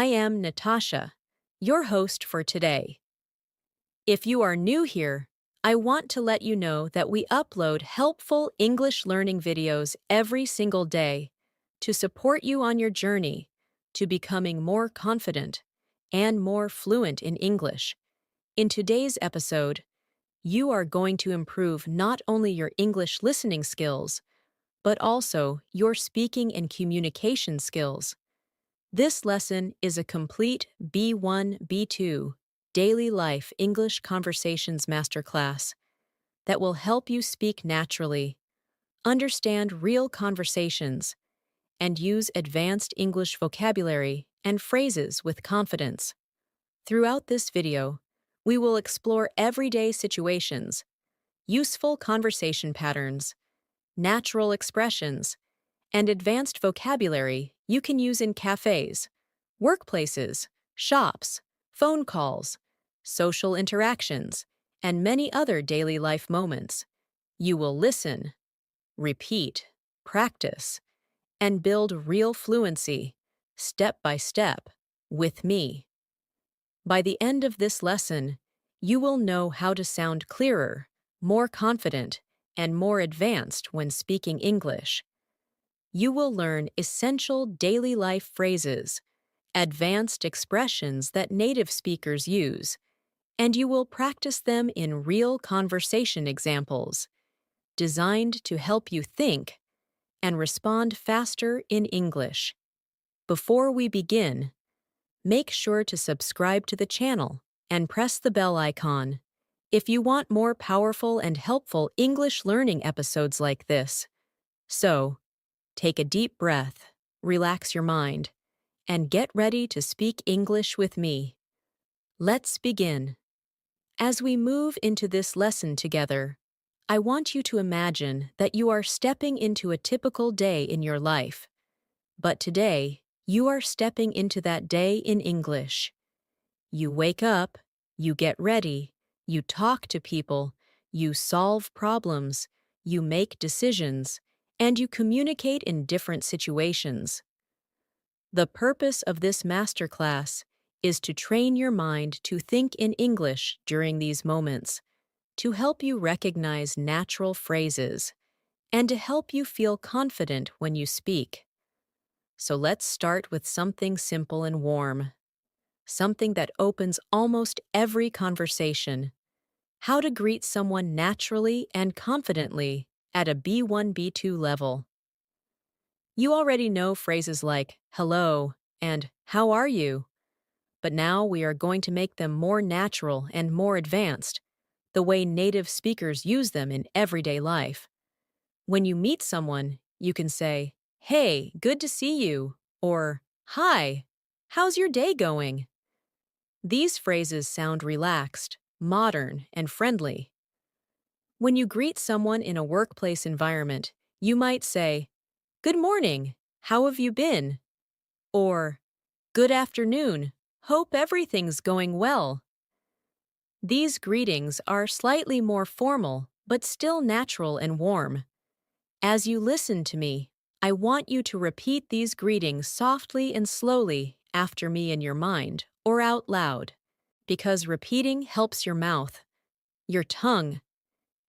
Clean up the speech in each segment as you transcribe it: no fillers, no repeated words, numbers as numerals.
I am Natasha, your host for today. If you are new here, I want to let you know that we upload helpful English learning videos every single day to support you on your journey to becoming more confident and more fluent in English. In today's episode, you are going to improve not only your English listening skills, but also your speaking and communication skills. This lesson is a complete B1, B2 Daily Life English Conversations Masterclass that will help you speak naturally, understand real conversations, and use advanced English vocabulary and phrases with confidence. Throughout this video, we will explore everyday situations, useful conversation patterns, natural expressions, and advanced vocabulary you can use in cafes, workplaces, shops, phone calls, social interactions, and many other daily life moments. You will listen, repeat, practice, and build real fluency, step by step, with me. By the end of this lesson, you will know how to sound clearer, more confident, and more advanced when speaking English. You will learn essential daily life phrases, advanced expressions that native speakers use, and you will practice them in real conversation examples, designed to help you think and respond faster in English. Before we begin, make sure to subscribe to the channel and press the bell icon if you want more powerful and helpful English learning episodes like this. So, take a deep breath, relax your mind, and get ready to speak English with me. Let's begin. As we move into this lesson together, I want you to imagine that you are stepping into a typical day in your life. But today, you are stepping into that day in English. You wake up, you get ready, you talk to people, you solve problems, you make decisions, and you communicate in different situations. The purpose of this masterclass is to train your mind to think in English during these moments, to help you recognize natural phrases, and to help you feel confident when you speak. So let's start with something simple and warm, something that opens almost every conversation: how to greet someone naturally and confidently at a B1, B2 level. You already know phrases like hello and how are you? But now we are going to make them more natural and more advanced, the way native speakers use them in everyday life. When you meet someone, you can say, "Hey, good to see you," or "Hi, how's your day going?" These phrases sound relaxed, modern, and friendly. When you greet someone in a workplace environment, you might say, "Good morning, how have you been?" Or, "Good afternoon, hope everything's going well." These greetings are slightly more formal, but still natural and warm. As you listen to me, I want you to repeat these greetings softly and slowly after me in your mind or out loud, because repeating helps your mouth, your tongue,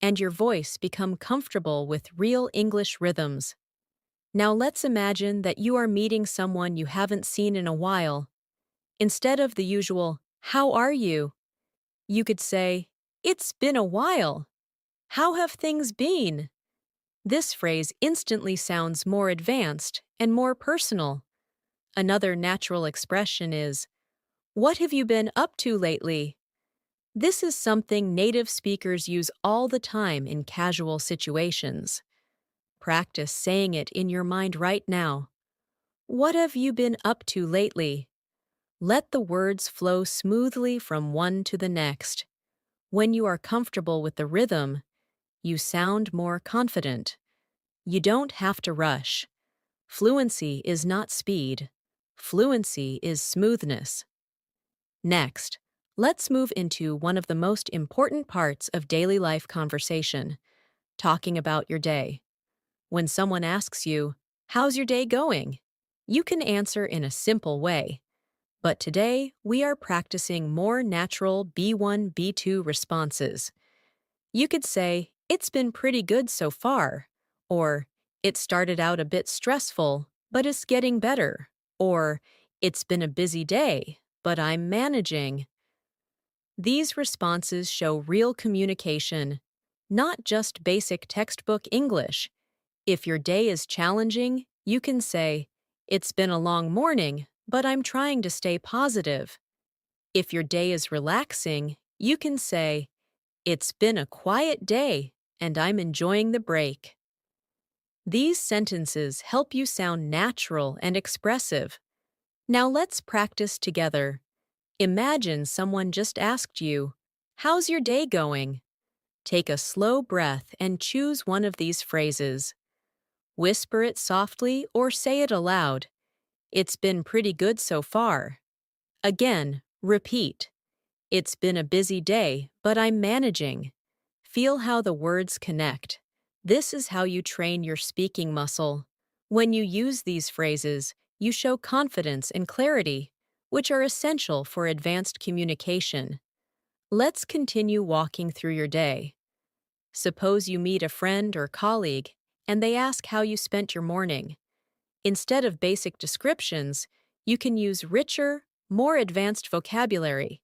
and your voice become comfortable with real English rhythms. Now let's imagine that you are meeting someone you haven't seen in a while. Instead of the usual, "How are you?" you could say, "It's been a while. How have things been?" This phrase instantly sounds more advanced and more personal. Another natural expression is, "What have you been up to lately?" This is something native speakers use all the time in casual situations. Practice saying it in your mind right now. What have you been up to lately? Let the words flow smoothly from one to the next. When you are comfortable with the rhythm, you sound more confident. You don't have to rush. Fluency is not speed. Fluency is smoothness. Next, let's move into one of the most important parts of daily life conversation: talking about your day. When someone asks you, "How's your day going?" you can answer in a simple way. But today, we are practicing more natural B1, B2 responses. You could say, "It's been pretty good so far," or "It started out a bit stressful, but it's getting better," or "It's been a busy day, but I'm managing." These responses show real communication, not just basic textbook English. If your day is challenging, you can say, "It's been a long morning, but I'm trying to stay positive." If your day is relaxing, you can say, "It's been a quiet day, and I'm enjoying the break." These sentences help you sound natural and expressive. Now let's practice together. Imagine someone just asked you, "How's your day going?" Take a slow breath and choose one of these phrases. Whisper it softly or say it aloud. "It's been pretty good so far." Again, repeat. "It's been a busy day, but I'm managing." Feel how the words connect. This is how you train your speaking muscle. When you use these phrases, you show confidence and clarity, which are essential for advanced communication. Let's continue walking through your day. Suppose you meet a friend or colleague, and they ask how you spent your morning. Instead of basic descriptions, you can use richer, more advanced vocabulary.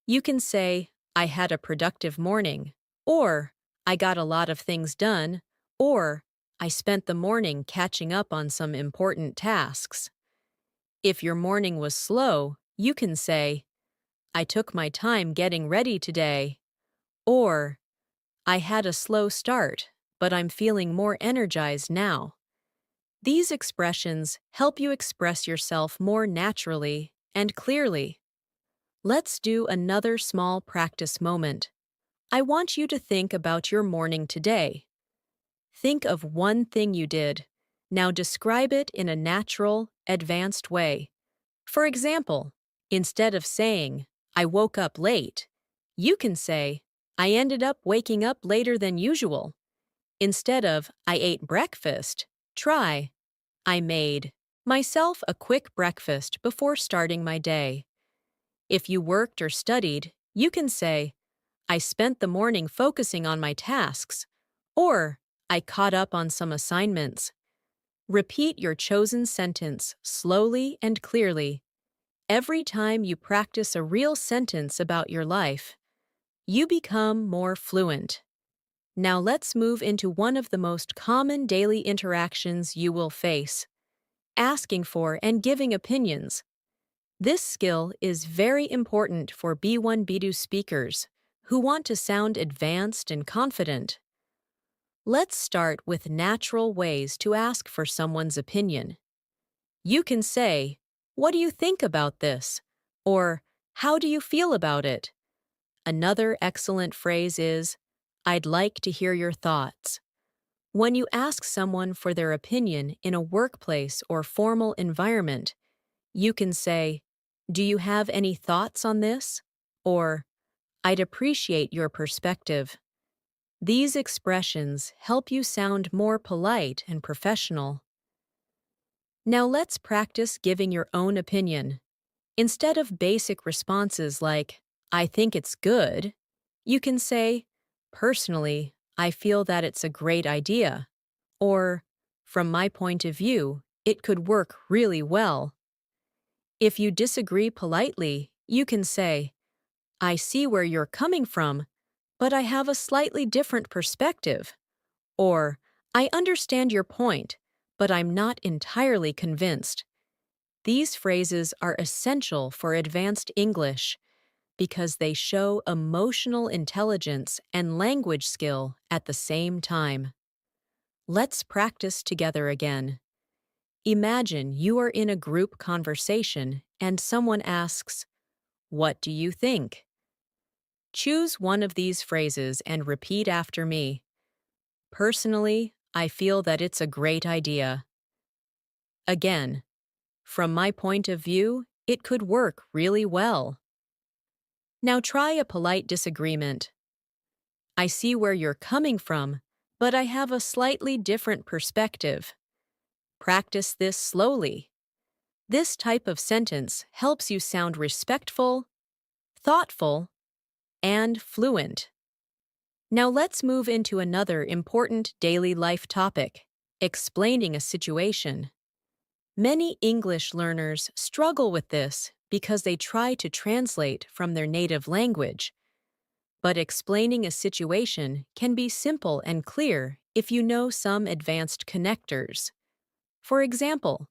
You can say, "I had a productive morning," or "I got a lot of things done," or "I spent the morning catching up on some important tasks." If your morning was slow, you can say, "I took my time getting ready today," or "I had a slow start, but I'm feeling more energized now." These expressions help you express yourself more naturally and clearly. Let's do another small practice moment. I want you to think about your morning today. Think of one thing you did. Now describe it in a natural, advanced way. For example, instead of saying, "I woke up late," you can say, "I ended up waking up later than usual." Instead of, "I ate breakfast," try, "I made myself a quick breakfast before starting my day." If you worked or studied, you can say, "I spent the morning focusing on my tasks," or "I caught up on some assignments." Repeat your chosen sentence slowly and clearly. Every time you practice a real sentence about your life, you become more fluent. Now let's move into one of the most common daily interactions you will face: asking for and giving opinions. This skill is very important for B1, B2 speakers who want to sound advanced and confident. Let's start with natural ways to ask for someone's opinion. You can say, "What do you think about this?" or "How do you feel about it?" Another excellent phrase is, "I'd like to hear your thoughts." When you ask someone for their opinion in a workplace or formal environment, you can say, "Do you have any thoughts on this?" or "I'd appreciate your perspective." These expressions help you sound more polite and professional. Now let's practice giving your own opinion. Instead of basic responses like, "I think it's good," you can say, "Personally, I feel that it's a great idea," or "From my point of view, it could work really well." If you disagree politely, you can say, "I see where you're coming from, but I have a slightly different perspective," or "I understand your point, but I'm not entirely convinced." These phrases are essential for advanced English because they show emotional intelligence and language skill at the same time. Let's practice together again. Imagine you are in a group conversation and someone asks, "What do you think?" Choose one of these phrases and repeat after me. "Personally, I feel that it's a great idea." Again, "From my point of view, it could work really well." Now try a polite disagreement. "I see where you're coming from, but I have a slightly different perspective." Practice this slowly. This type of sentence helps you sound respectful, thoughtful, and fluent. Now let's move into another important daily life topic, explaining a situation. Many English learners struggle with this because they try to translate from their native language. But explaining a situation can be simple and clear if you know some advanced connectors. For example,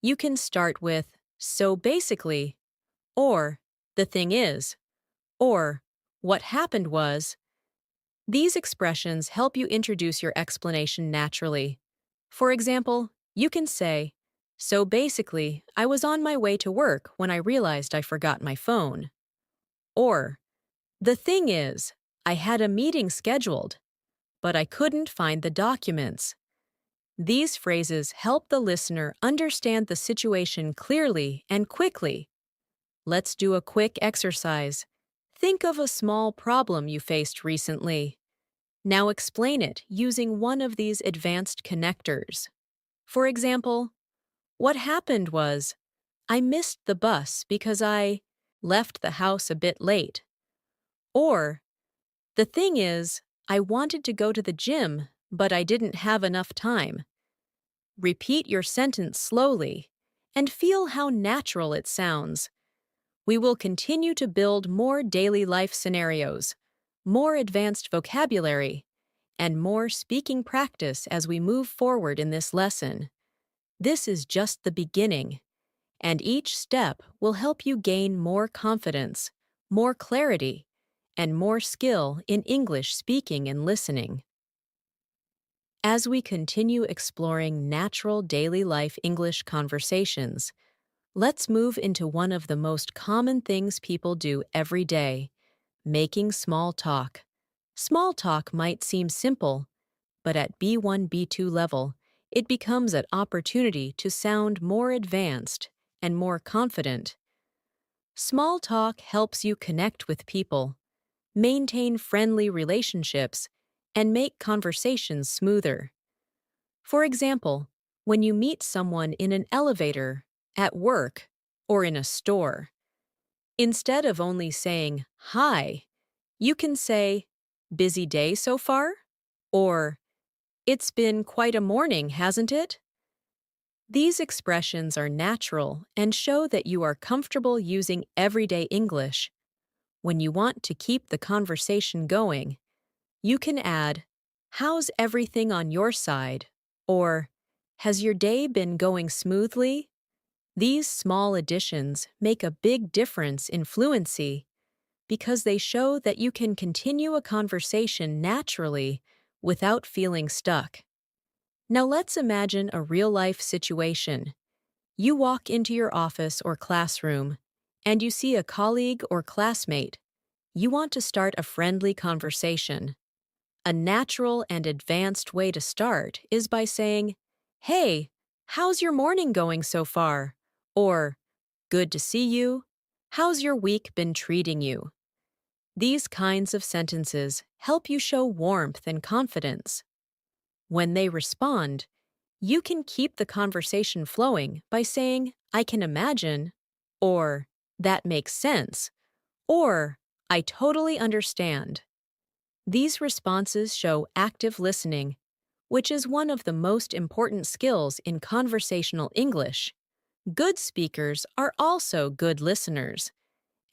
you can start with "so basically," or "the thing is," or "what happened was." These expressions help you introduce your explanation naturally. For example, you can say, "So basically, I was on my way to work when I realized I forgot my phone." Or, "The thing is, I had a meeting scheduled, but I couldn't find the documents." These phrases help the listener understand the situation clearly and quickly. Let's do a quick exercise. Think of a small problem you faced recently. Now explain it using one of these advanced connectors. For example, what happened was, I missed the bus because I left the house a bit late. Or, the thing is, I wanted to go to the gym, but I didn't have enough time. Repeat your sentence slowly and feel how natural it sounds. We will continue to build more daily life scenarios, more advanced vocabulary, and more speaking practice as we move forward in this lesson. This is just the beginning, and each step will help you gain more confidence, more clarity, and more skill in English speaking and listening. As we continue exploring natural daily life English conversations, let's move into one of the most common things people do every day: making small talk. Small talk might seem simple, but at B1, B2 level, it becomes an opportunity to sound more advanced and more confident. Small talk helps you connect with people, maintain friendly relationships, and make conversations smoother. For example, when you meet someone in an elevator, at work, or in a store, instead of only saying "Hi," you can say, "Busy day so far?" Or, "It's been quite a morning, hasn't it?" These expressions are natural and show that you are comfortable using everyday English. When you want to keep the conversation going, you can add, "How's everything on your side?" Or, "Has your day been going smoothly?" These small additions make a big difference in fluency because they show that you can continue a conversation naturally without feeling stuck. Now let's imagine a real-life situation. You walk into your office or classroom, and you see a colleague or classmate. You want to start a friendly conversation. A natural and advanced way to start is by saying, "Hey, how's your morning going so far?" Or, "Good to see you. How's your week been treating you?" These kinds of sentences help you show warmth and confidence. When they respond, you can keep the conversation flowing by saying, "I can imagine," or "That makes sense," or "I totally understand." These responses show active listening, which is one of the most important skills in conversational English. Good speakers are also good listeners,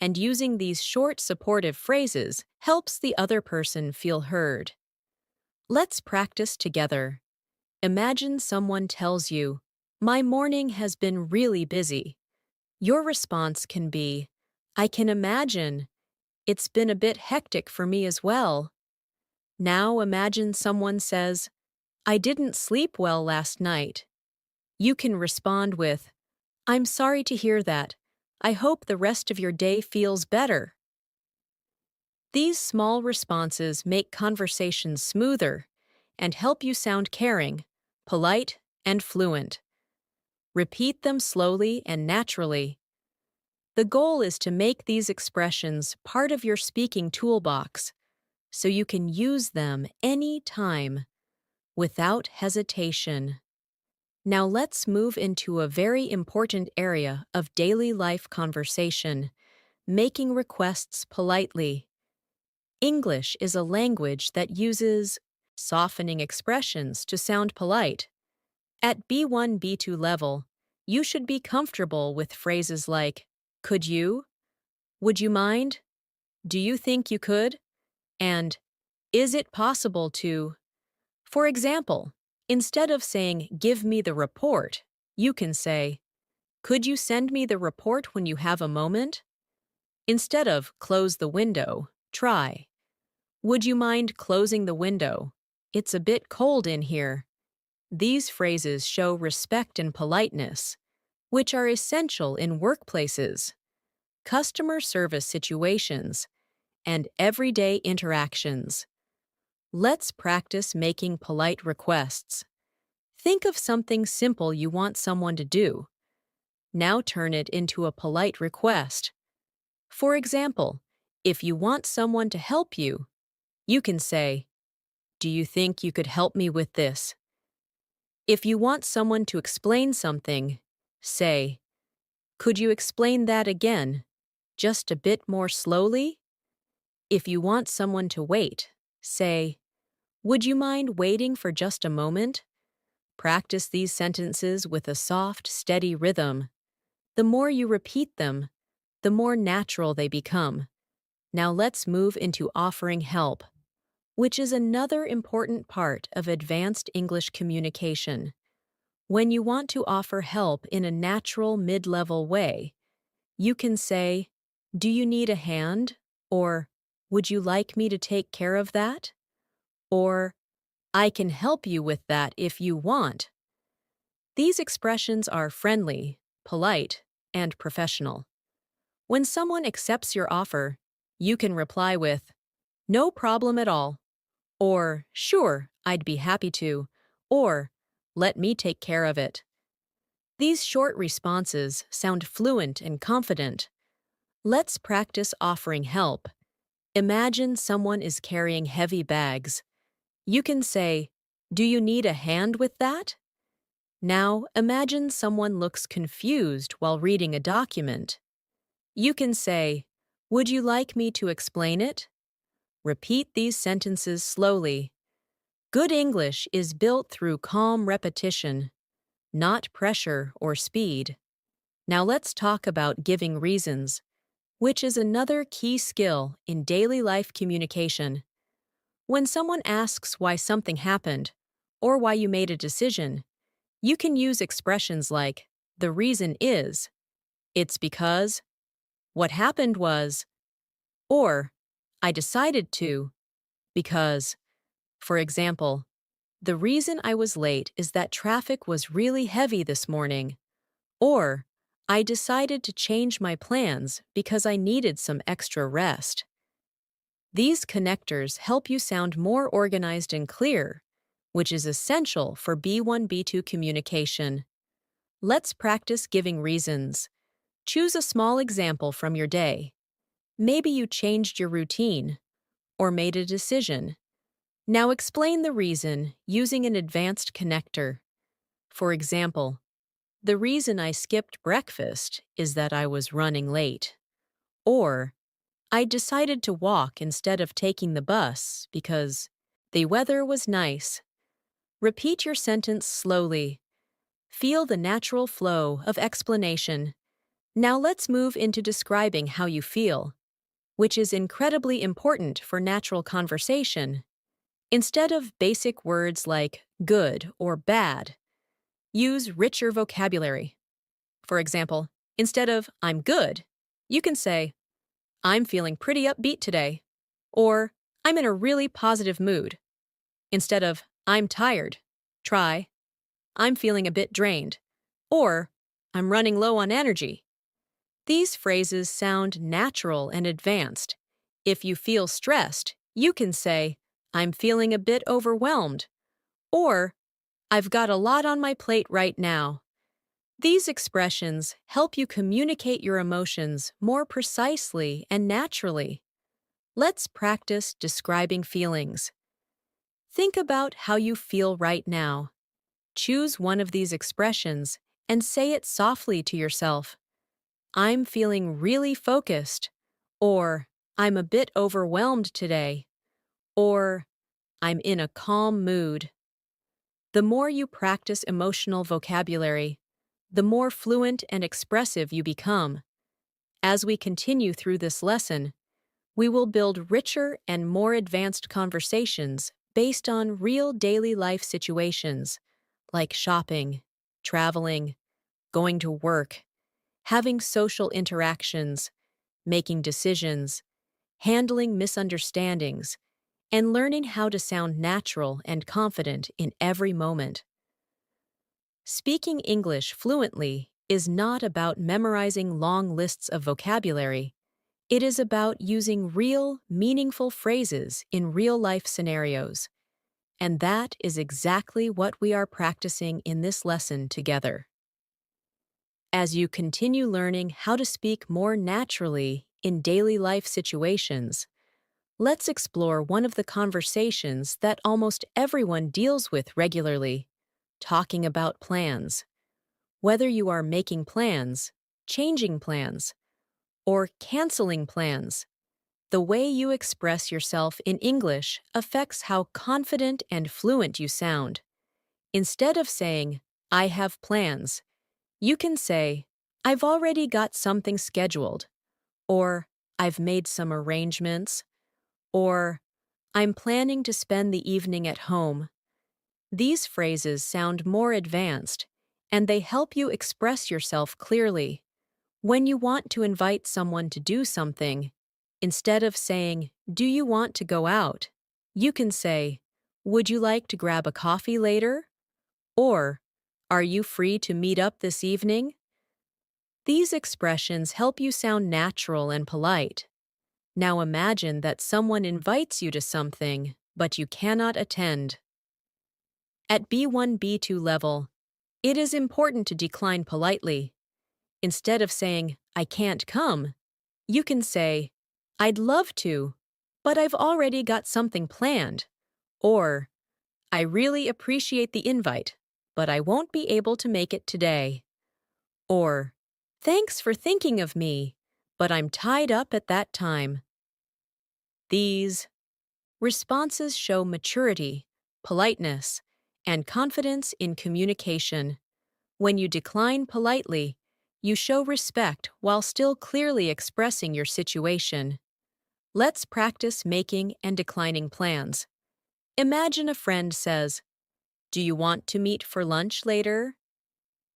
and using these short supportive phrases helps the other person feel heard. Let's practice together. Imagine someone tells you, "My morning has been really busy." Your response can be, "I can imagine. It's been a bit hectic for me as well." Now imagine someone says, "I didn't sleep well last night." You can respond with, "I'm sorry to hear that. I hope the rest of your day feels better." These small responses make conversations smoother and help you sound caring, polite, and fluent. Repeat them slowly and naturally. The goal is to make these expressions part of your speaking toolbox so you can use them any time without hesitation. Now let's move into a very important area of daily life conversation, making requests politely. English is a language that uses softening expressions to sound polite. At B1, B2 level, you should be comfortable with phrases like, could you? Would you mind? Do you think you could? And, is it possible to? For example, instead of saying, give me the report, you can say, could you send me the report when you have a moment? Instead of close the window, try, would you mind closing the window? It's a bit cold in here. These phrases show respect and politeness, which are essential in workplaces, customer service situations, and everyday interactions. Let's practice making polite requests. Think of something simple you want someone to do. Now turn it into a polite request. For example, if you want someone to help you, you can say, do you think you could help me with this? If you want someone to explain something, say, could you explain that again, just a bit more slowly? If you want someone to wait, say, would you mind waiting for just a moment? Practice these sentences with a soft, steady rhythm. The more you repeat them, the more natural they become. Now let's move into offering help, which is another important part of advanced English communication. When you want to offer help in a natural mid-level way, you can say, do you need a hand? Or, would you like me to take care of that? Or, I can help you with that if you want. These expressions are friendly, polite, and professional. When someone accepts your offer, you can reply with, no problem at all, or sure, I'd be happy to, or let me take care of it. These short responses sound fluent and confident. Let's practice offering help. Imagine someone is carrying heavy bags. You can say, do you need a hand with that? Now imagine someone looks confused while reading a document. You can say, would you like me to explain it? Repeat these sentences slowly. Good English is built through calm repetition, not pressure or speed. Now let's talk about giving reasons, which is another key skill in daily life communication. When someone asks why something happened or why you made a decision, you can use expressions like, the reason is, it's because, what happened was, or I decided to, because. For example, the reason I was late is that traffic was really heavy this morning. Or, I decided to change my plans because I needed some extra rest. These connectors help you sound more organized and clear, which is essential for B1, B2 communication. Let's practice giving reasons. Choose a small example from your day. Maybe you changed your routine or made a decision. Now explain the reason using an advanced connector. For example, the reason I skipped breakfast is that I was running late. Or, I decided to walk instead of taking the bus because the weather was nice. Repeat your sentence slowly. Feel the natural flow of explanation. Now let's move into describing how you feel, which is incredibly important for natural conversation. Instead of basic words like good or bad, use richer vocabulary. For example, instead of I'm good, you can say, I'm feeling pretty upbeat today, or I'm in a really positive mood. Instead of I'm tired, try I'm feeling a bit drained, or I'm running low on energy. These phrases sound natural and advanced. If you feel stressed, you can say, I'm feeling a bit overwhelmed, or I've got a lot on my plate right now. These expressions help you communicate your emotions more precisely and naturally. Let's practice describing feelings. Think about how you feel right now. Choose one of these expressions and say it softly to yourself. I'm feeling really focused, or I'm a bit overwhelmed today, or I'm in a calm mood. The more you practice emotional vocabulary, the more fluent and expressive you become. As we continue through this lesson, we will build richer and more advanced conversations based on real daily life situations like shopping, traveling, going to work, having social interactions, making decisions, handling misunderstandings, and learning how to sound natural and confident in every moment. Speaking English fluently is not about memorizing long lists of vocabulary. It is about using real, meaningful phrases in real-life scenarios. And that is exactly what we are practicing in this lesson together. As you continue learning how to speak more naturally in daily life situations, let's explore one of the conversations that almost everyone deals with regularly, talking about plans. Whether you are making plans, changing plans, or canceling plans, the way you express yourself in English affects how confident and fluent you sound. Instead of saying, I have plans, you can say, I've already got something scheduled, or I've made some arrangements, or I'm planning to spend the evening at home. These phrases sound more advanced, and they help you express yourself clearly. When you want to invite someone to do something, instead of saying, do you want to go out? You can say, would you like to grab a coffee later? Or, are you free to meet up this evening? These expressions help you sound natural and polite. Now imagine that someone invites you to something, but you cannot attend. At B1, B2 level, it is important to decline politely. Instead of saying, I can't come, you can say, I'd love to, but I've already got something planned. Or, I really appreciate the invite, but I won't be able to make it today. Or, thanks for thinking of me, but I'm tied up at that time. These responses show maturity, politeness, and confidence in communication. When you decline politely, you show respect while still clearly expressing your situation. Let's practice making and declining plans. Imagine a friend says, do you want to meet for lunch later?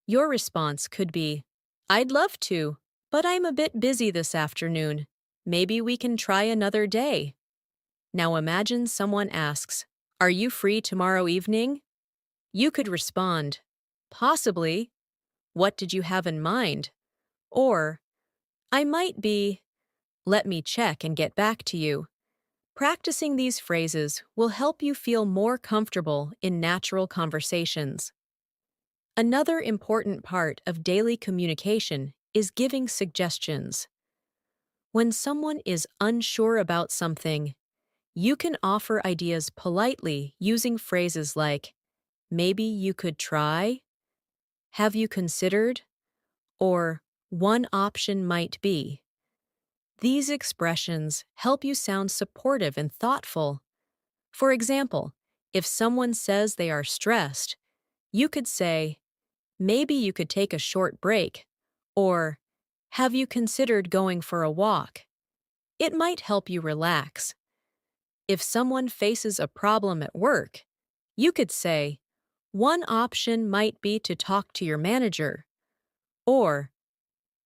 Your response could be, I'd love to, but I'm a bit busy this afternoon. Maybe we can try another day. Now imagine someone asks, are you free tomorrow evening? You could respond, possibly. What did you have in mind? Or, I might be. Let me check and get back to you. Practicing these phrases will help you feel more comfortable in natural conversations. Another important part of daily communication is giving suggestions. When someone is unsure about something, you can offer ideas politely using phrases like, maybe you could try, have you considered, or one option might be. These expressions help you sound supportive and thoughtful. For example, if someone says they are stressed, you could say, maybe you could take a short break, or have you considered going for a walk? It might help you relax. If someone faces a problem at work, you could say, one option might be to talk to your manager, or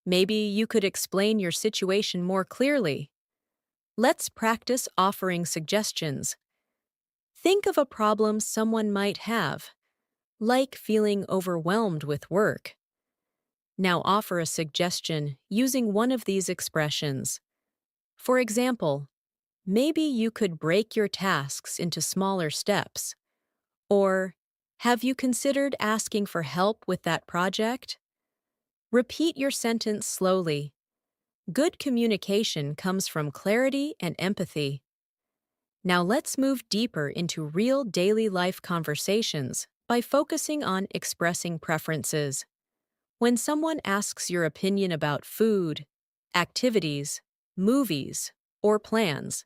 maybe you could explain your situation more clearly. Let's practice offering suggestions. Think of a problem someone might have, like feeling overwhelmed with work. Now offer a suggestion using one of these expressions. For example, maybe you could break your tasks into smaller steps. Or, have you considered asking for help with that project? Repeat your sentence slowly. Good communication comes from clarity and empathy. Now let's move deeper into real daily life conversations by focusing on expressing preferences. When someone asks your opinion about food, activities, movies, or plans,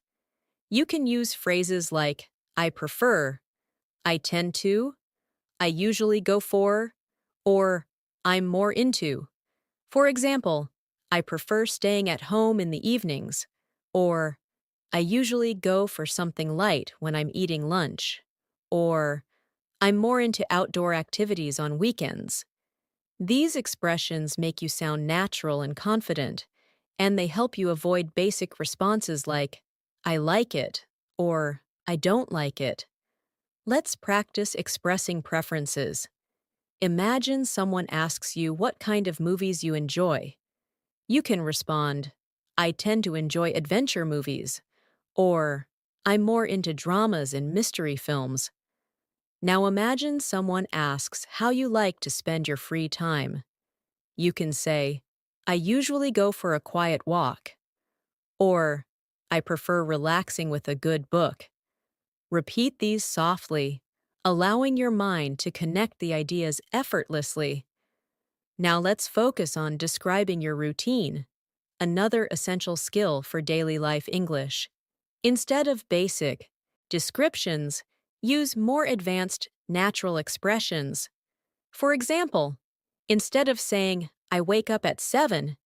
you can use phrases like I prefer, I tend to, I usually go for, or I'm more into. For example, I prefer staying at home in the evenings, or I usually go for something light when I'm eating lunch, or I'm more into outdoor activities on weekends. These expressions make you sound natural and confident, and they help you avoid basic responses like, I like it, or I don't like it. Let's practice expressing preferences. Imagine someone asks you what kind of movies you enjoy. You can respond, I tend to enjoy adventure movies, or I'm more into dramas and mystery films. Now imagine someone asks how you like to spend your free time. You can say, I usually go for a quiet walk, or I prefer relaxing with a good book. Repeat these softly, allowing your mind to connect the ideas effortlessly. Now let's focus on describing your routine, another essential skill for daily life English. Instead of basic descriptions, use more advanced natural expressions. For example, instead of saying, I wake up at 7,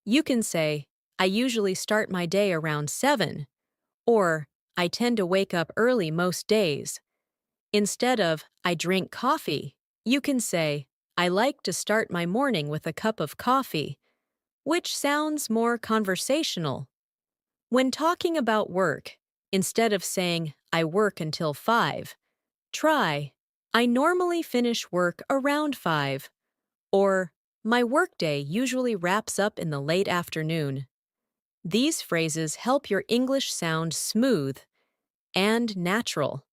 you can say, I usually start my day around 7, or I tend to wake up early most days. Instead of, I drink coffee, you can say, I like to start my morning with a cup of coffee, which sounds more conversational. When talking about work, instead of saying, I work until 5, try, I normally finish work around 5, or my workday usually wraps up in the late afternoon. These phrases help your English sound smooth and natural.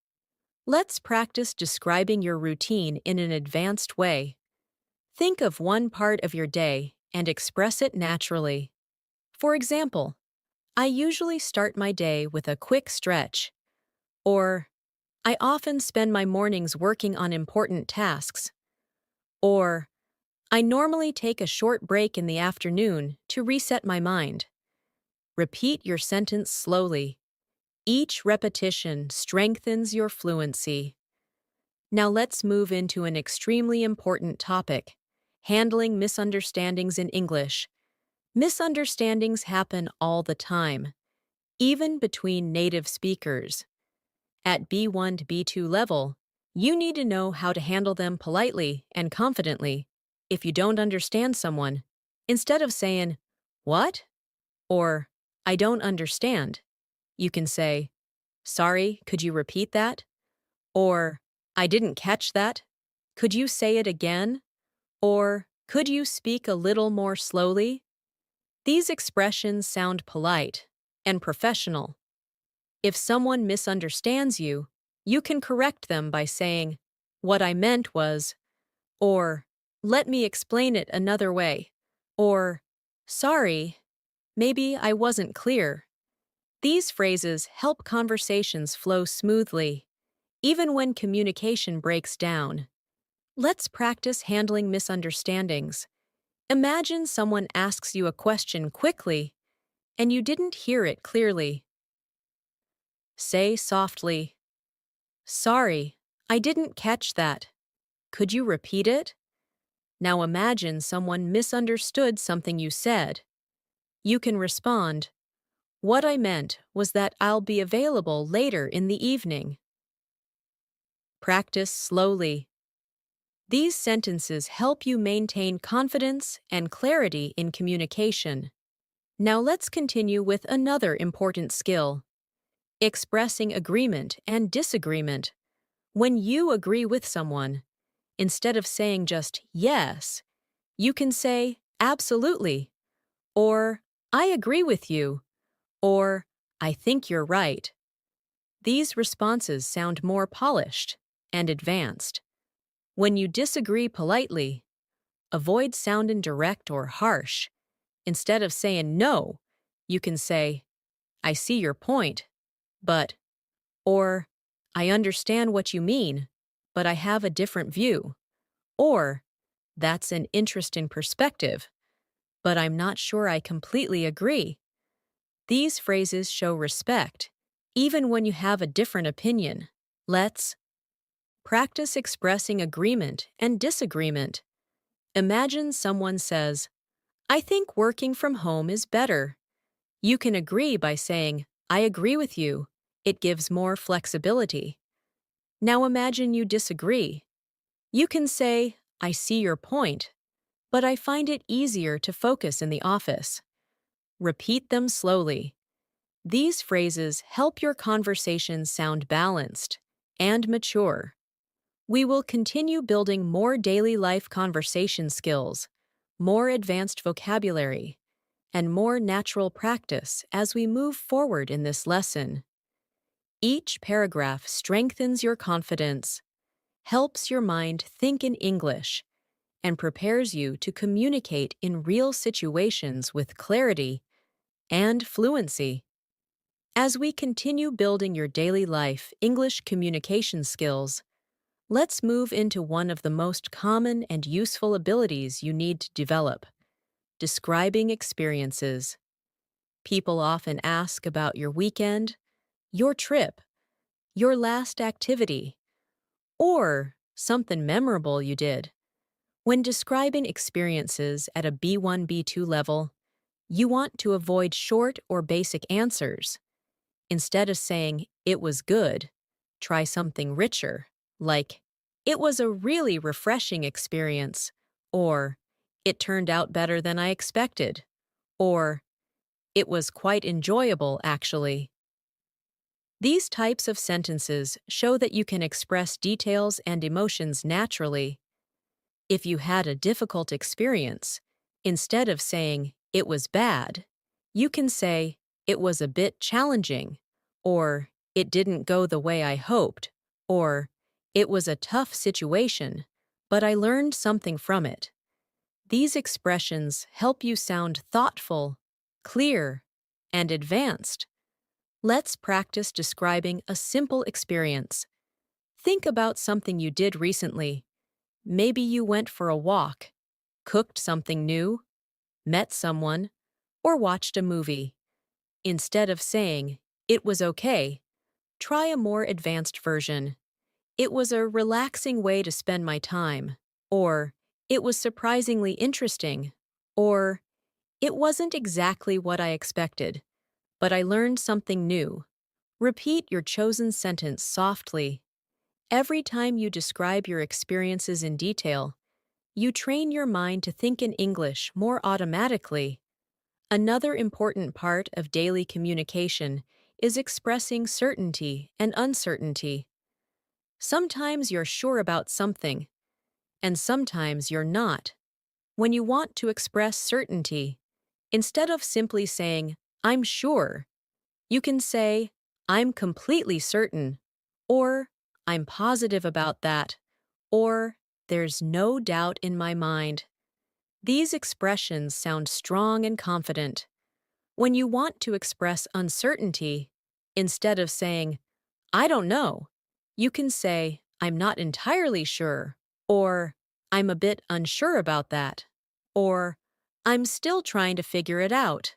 Let's practice describing your routine in an advanced way. Think of one part of your day and express it naturally. For example, I usually start my day with a quick stretch, or I often spend my mornings working on important tasks, or I normally take a short break in the afternoon to reset my mind. Repeat your sentence slowly. Each repetition strengthens your fluency. Now let's move into an extremely important topic, handling misunderstandings in English. Misunderstandings happen all the time, even between native speakers. At B1 to B2 level, you need to know how to handle them politely and confidently. If you don't understand someone, instead of saying, What? Or, I don't understand, you can say, Sorry, could you repeat that? Or, I didn't catch that. Could you say it again? Or, could you speak a little more slowly? These expressions sound polite and professional. If someone misunderstands you, you can correct them by saying, What I meant was, or let me explain it another way, or sorry, maybe I wasn't clear. These phrases help conversations flow smoothly, even when communication breaks down. Let's practice handling misunderstandings. Imagine someone asks you a question quickly and you didn't hear it clearly. Say softly, Sorry, I didn't catch that. Could you repeat it? Now imagine someone misunderstood something you said. You can respond, What I meant was that I'll be available later in the evening. Practice slowly. These sentences help you maintain confidence and clarity in communication. Now let's continue with another important skill, expressing agreement and disagreement. When you agree with someone, instead of saying just yes, you can say absolutely, or I agree with you, or I think you're right. These responses sound more polished and advanced. When you disagree politely, avoid sounding direct or harsh. Instead of saying no, you can say, I see your point, but, or I understand what you mean. but I have a different view. Or, that's an interesting perspective, but I'm not sure I completely agree. These phrases show respect, even when you have a different opinion. Let's practice expressing agreement and disagreement. Imagine someone says, I think working from home is better. You can agree by saying, I agree with you. It gives more flexibility. Now imagine you disagree. You can say, I see your point, but I find it easier to focus in the office. Repeat them slowly. These phrases help your conversation sound balanced and mature. We will continue building more daily life conversation skills, more advanced vocabulary, and more natural practice as we move forward in this lesson. Each paragraph strengthens your confidence, helps your mind think in English, and prepares you to communicate in real situations with clarity and fluency. As we continue building your daily life English communication skills, let's move into one of the most common and useful abilities you need to develop: describing experiences. People often ask about your weekend, your trip, your last activity, or something memorable you did. When describing experiences at a B1, B2 level, you want to avoid short or basic answers. Instead of saying, it was good, try something richer, like, it was a really refreshing experience, or, it turned out better than I expected, or, it was quite enjoyable, actually. These types of sentences show that you can express details and emotions naturally. If you had a difficult experience, instead of saying, it was bad, you can say, it was a bit challenging, or it didn't go the way I hoped, or it was a tough situation, but I learned something from it. These expressions help you sound thoughtful, clear, and advanced. Let's practice describing a simple experience. Think about something you did recently. Maybe you went for a walk, cooked something new, met someone, or watched a movie. Instead of saying, it was okay, try a more advanced version. It was a relaxing way to spend my time, or it was surprisingly interesting, or it wasn't exactly what I expected, but I learned something new. Repeat your chosen sentence softly. Every time you describe your experiences in detail, you train your mind to think in English more automatically. Another important part of daily communication is expressing certainty and uncertainty. Sometimes you're sure about something, and sometimes you're not. When you want to express certainty, instead of simply saying, I'm sure, you can say, I'm completely certain, or I'm positive about that, or there's no doubt in my mind. These expressions sound strong and confident. When you want to express uncertainty, instead of saying, I don't know, you can say, I'm not entirely sure, or I'm a bit unsure about that, or I'm still trying to figure it out.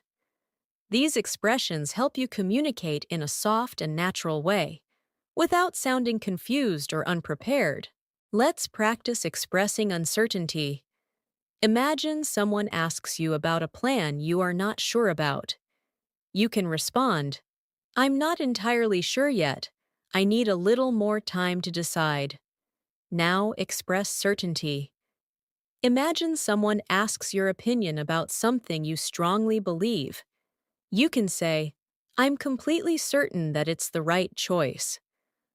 These expressions help you communicate in a soft and natural way, without sounding confused or unprepared. Let's practice expressing uncertainty. Imagine someone asks you about a plan you are not sure about. You can respond, I'm not entirely sure yet. I need a little more time to decide. Now express certainty. Imagine someone asks your opinion about something you strongly believe. You can say, I'm completely certain that it's the right choice.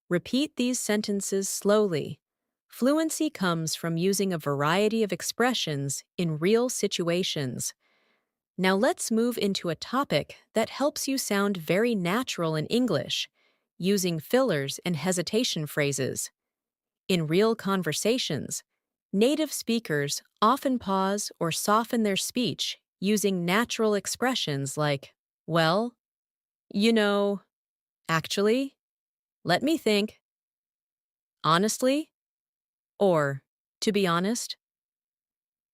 Repeat these sentences slowly. Fluency comes from using a variety of expressions in real situations. Now let's move into a topic that helps you sound very natural in English, using fillers and hesitation phrases. In real conversations, native speakers often pause or soften their speech using natural expressions like, well, you know, actually, let me think, honestly. or to be honest.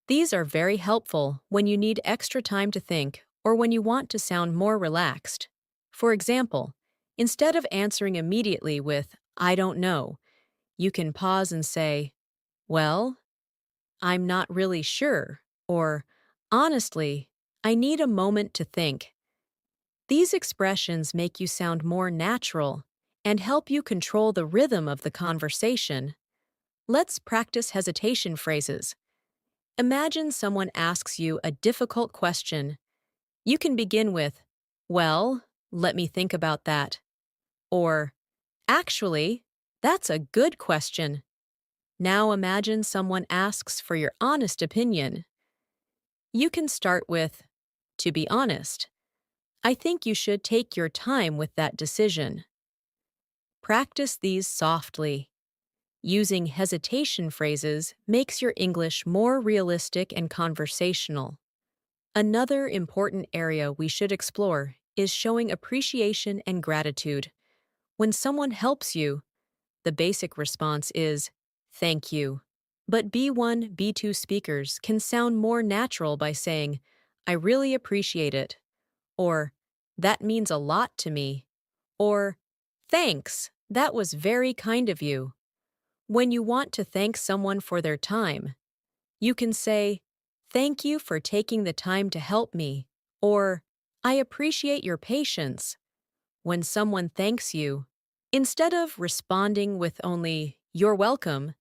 These are very helpful when you need extra time to think or when you want to sound more relaxed. For example, instead of answering immediately with, I don't know, you can pause and say, well, I'm not really sure, or honestly, I need a moment to think. These expressions make you sound more natural and help you control the rhythm of the conversation. Let's practice hesitation phrases. Imagine someone asks you a difficult question. You can begin with, well, let me think about that. Or, actually, that's a good question. Now imagine someone asks for your honest opinion. You can start with, to be honest, I think you should take your time with that decision. Practice these softly. Using hesitation phrases makes your English more realistic and conversational. Another important area we should explore is showing appreciation and gratitude. When someone helps you, the basic response is, thank you. But B1, B2 speakers can sound more natural by saying, I really appreciate it, or that means a lot to me, or thanks, that was very kind of you. When you want to thank someone for their time, you can say, thank you for taking the time to help me, or I appreciate your patience. When someone thanks you, instead of responding with only, you're welcome,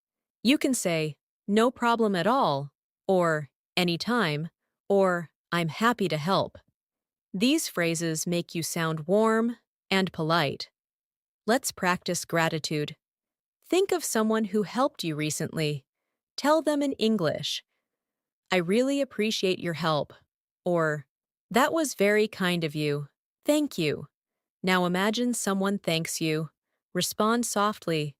you can say, no problem at all, or anytime, or I'm happy to help. These phrases make you sound warm and polite. Let's practice gratitude. Think of someone who helped you recently. Tell them in English, I really appreciate your help, or that was very kind of you. Thank you. Now imagine someone thanks you. Respond softly,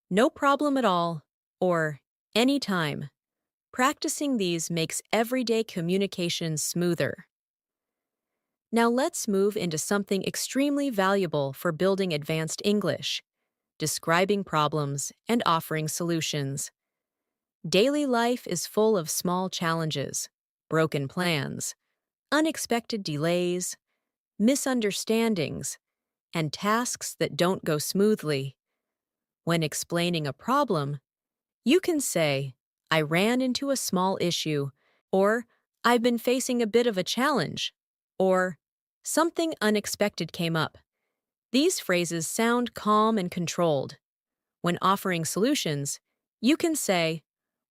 no problem at all, or anytime. Practicing these makes everyday communication smoother. Now let's move into something extremely valuable for building advanced English, describing problems and offering solutions. Daily life is full of small challenges, broken plans, unexpected delays, misunderstandings, and tasks that don't go smoothly. When explaining a problem, you can say, I ran into a small issue, or I've been facing a bit of a challenge, or something unexpected came up. These phrases sound calm and controlled. When offering solutions, you can say,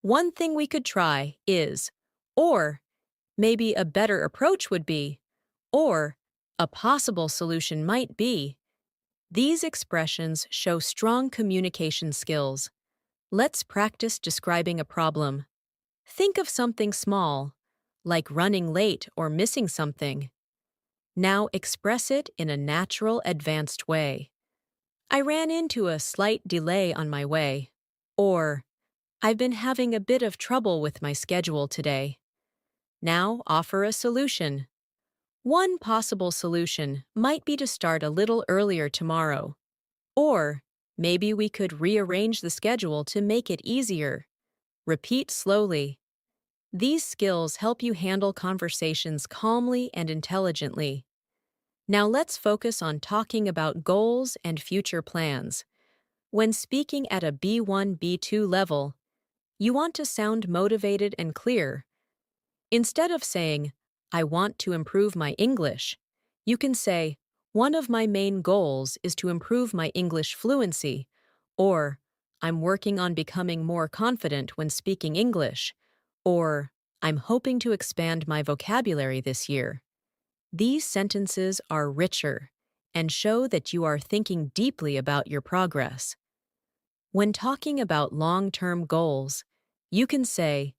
one thing we could try is, or maybe a better approach would be, or a possible solution might be. These expressions show strong communication skills. Let's practice describing a problem. Think of something small, like running late or missing something. Now express it in a natural, advanced way. I ran into a slight delay on my way. Or, I've been having a bit of trouble with my schedule today. Now offer a solution. One possible solution might be to start a little earlier tomorrow. Or, maybe we could rearrange the schedule to make it easier. Repeat slowly. These skills help you handle conversations calmly and intelligently. Now let's focus on talking about goals and future plans. When speaking at a B1, B2 level, you want to sound motivated and clear. Instead of saying, I want to improve my English, you can say, one of my main goals is to improve my English fluency, or I'm working on becoming more confident when speaking English, or I'm hoping to expand my vocabulary this year. These sentences are richer and show that you are thinking deeply about your progress. When talking about long-term goals, you can say,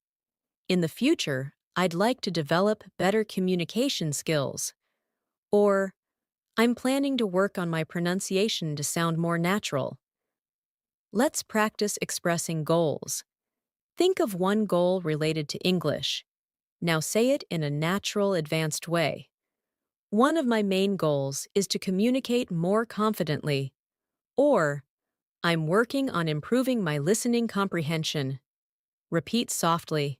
in the future, I'd like to develop better communication skills. Or, I'm planning to work on my pronunciation to sound more natural. Let's practice expressing goals. Think of one goal related to English. Now say it in a natural, advanced way. One of my main goals is to communicate more confidently. Or, I'm working on improving my listening comprehension. Repeat softly.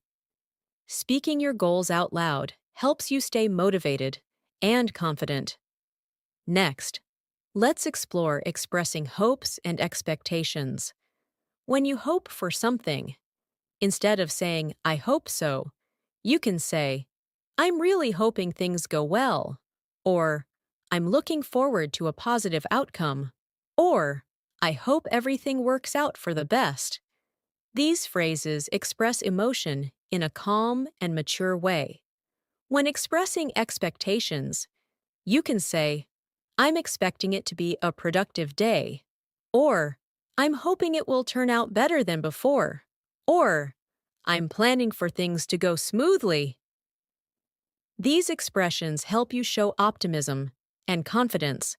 Speaking your goals out loud helps you stay motivated and confident. Next, let's explore expressing hopes and expectations. When you hope for something, instead of saying, I hope so, you can say, I'm really hoping things go well, or I'm looking forward to a positive outcome, or I hope everything works out for the best. These phrases express emotion in a calm and mature way. When expressing expectations, you can say, I'm expecting it to be a productive day, or I'm hoping it will turn out better than before, or I'm planning for things to go smoothly. These expressions help you show optimism and confidence.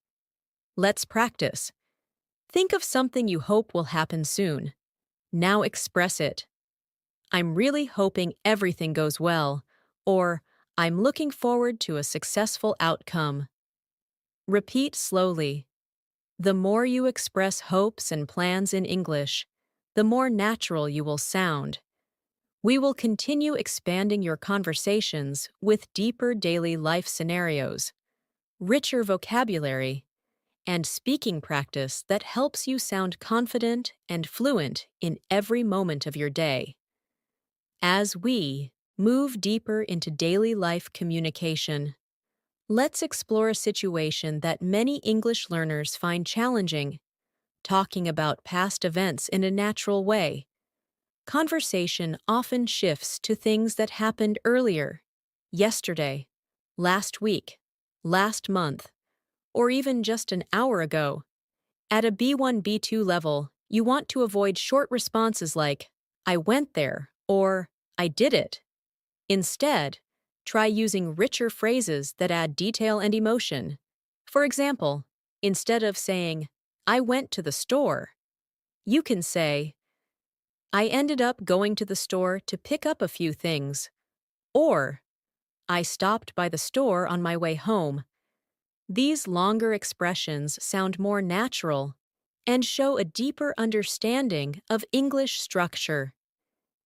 Let's practice. Think of something you hope will happen soon. Now express it. I'm really hoping everything goes well, or I'm looking forward to a successful outcome. Repeat slowly. The more you express hopes and plans in English, the more natural you will sound. We will continue expanding your conversations with deeper daily life scenarios, richer vocabulary, and speaking practice that helps you sound confident and fluent in every moment of your day. As we move deeper into daily life communication, let's explore a situation that many English learners find challenging: talking about past events in a natural way. Conversation often shifts to things that happened earlier, yesterday, last week, last month, or even just an hour ago. At a B1, B2 level, you want to avoid short responses like, I went there, or I did it. Instead, try using richer phrases that add detail and emotion. For example, instead of saying, I went to the store, you can say, I ended up going to the store to pick up a few things, or I stopped by the store on my way home. These longer expressions sound more natural and show a deeper understanding of English structure.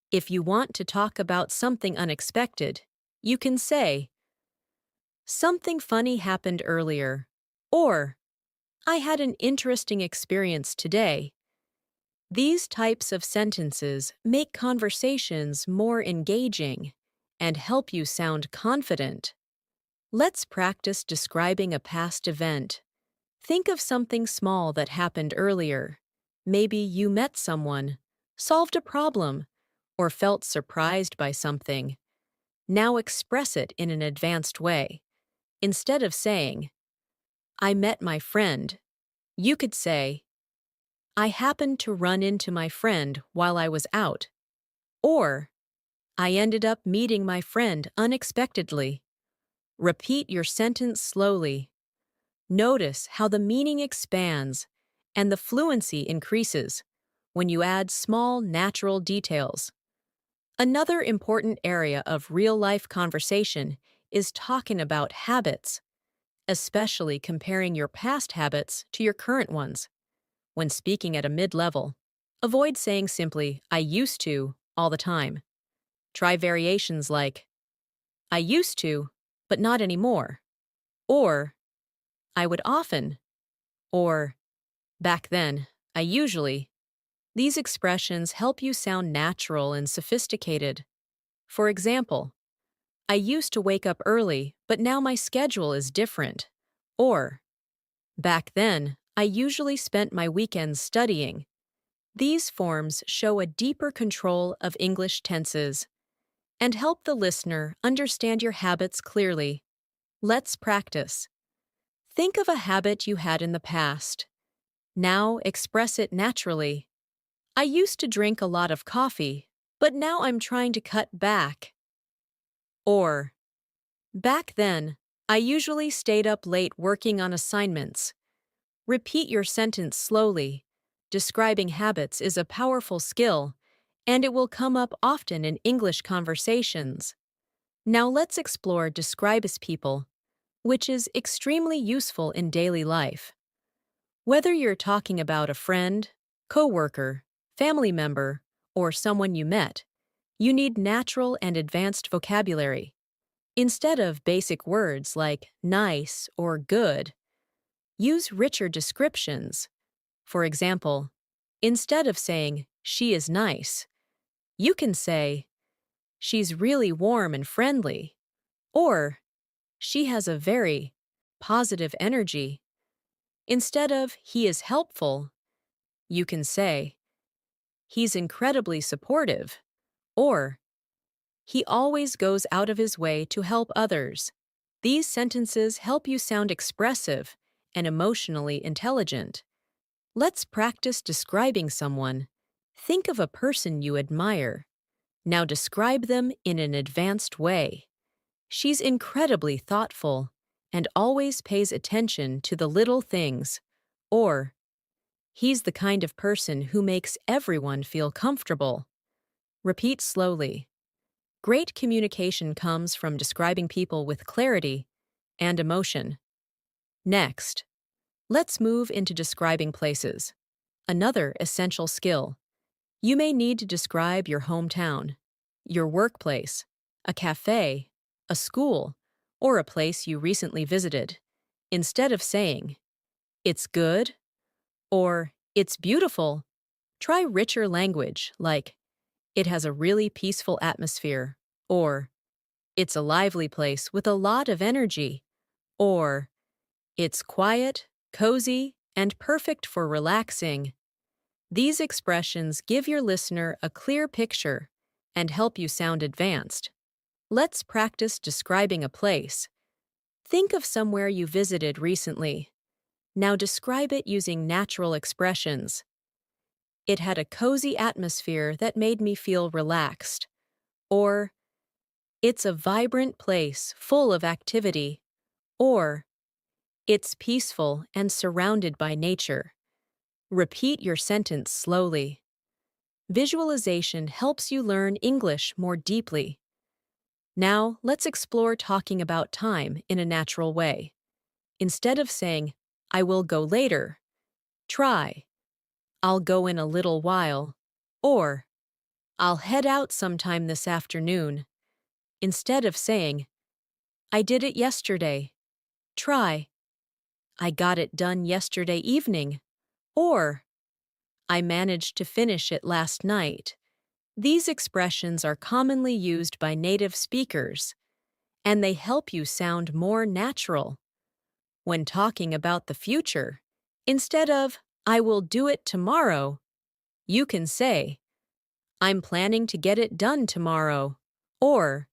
If you want to talk about something unexpected, you can say, something funny happened earlier, or I had an interesting experience today. These types of sentences make conversations more engaging and help you sound confident. Let's practice describing a past event. Think of something small that happened earlier. Maybe you met someone, solved a problem, or felt surprised by something. Now express it in an advanced way. Instead of saying, I met my friend, you could say, I happened to run into my friend while I was out. Or, I ended up meeting my friend unexpectedly. Repeat your sentence slowly. Notice how the meaning expands and the fluency increases when you add small, natural details. Another important area of real-life conversation is talking about habits, especially comparing your past habits to your current ones. When speaking at a mid-level, avoid saying simply, I used to, all the time. Try variations like, I used to, but not anymore. Or, I would often. Or, back then, I usually. These expressions help you sound natural and sophisticated. For example, I used to wake up early, but now my schedule is different. Or, back then, I usually spent my weekends studying. These forms show a deeper control of English tenses and help the listener understand your habits clearly. Let's practice. Think of a habit you had in the past. Now express it naturally. I used to drink a lot of coffee, but now I'm trying to cut back. Or, back then, I usually stayed up late working on assignments. Repeat your sentence slowly. Describing habits is a powerful skill, and it will come up often in English conversations. Now let's explore describes people, which is extremely useful in daily life. Whether you're talking about a friend, coworker, family member, or someone you met, you need natural and advanced vocabulary. Instead of basic words like nice or good, use richer descriptions. For example, instead of saying, she is nice, you can say, she's really warm and friendly, or she has a very positive energy. Instead of, he is helpful, you can say, he's incredibly supportive, or he always goes out of his way to help others. These sentences help you sound expressive and emotionally intelligent. Let's practice describing someone. Think of a person you admire. Now describe them in an advanced way. She's incredibly thoughtful and always pays attention to the little things. Or, he's the kind of person who makes everyone feel comfortable. Repeat slowly. Great communication comes from describing people with clarity and emotion. Next, let's move into describing places. Another essential skill. You may need to describe your hometown, your workplace, a cafe, a school, or a place you recently visited. Instead of saying, it's good, or it's beautiful, try richer language like, it has a really peaceful atmosphere, or it's a lively place with a lot of energy, or it's quiet, cozy, and perfect for relaxing. These expressions give your listener a clear picture and help you sound advanced. Let's practice describing a place. Think of somewhere you visited recently. Now describe it using natural expressions. It had a cozy atmosphere that made me feel relaxed. Or, it's a vibrant place full of activity. Or, it's peaceful and surrounded by nature. Repeat your sentence slowly. Visualization helps you learn English more deeply. Now, let's explore talking about time in a natural way. Instead of saying, I will go later, try, I'll go in a little while, or I'll head out sometime this afternoon. Instead of saying, I did it yesterday, try, I got it done yesterday evening, or I managed to finish it last night. These expressions are commonly used by native speakers, and they help you sound more natural. When talking about the future, instead of, I will do it tomorrow, you can say, I'm planning to get it done tomorrow, or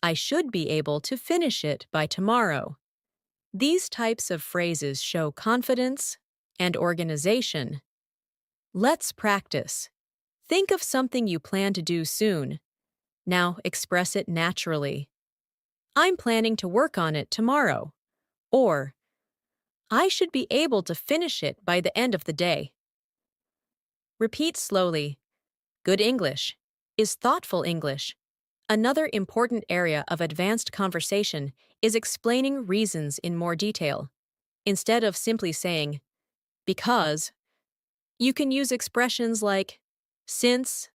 I should be able to finish it by tomorrow. These types of phrases show confidence and organization. Let's practice. Think of something you plan to do soon. Now express it naturally. I'm planning to work on it tomorrow. Or, I should be able to finish it by the end of the day. Repeat slowly. Good English is thoughtful English. Another important area of advanced conversation is explaining reasons in more detail. Instead of simply saying, because, you can use expressions like since,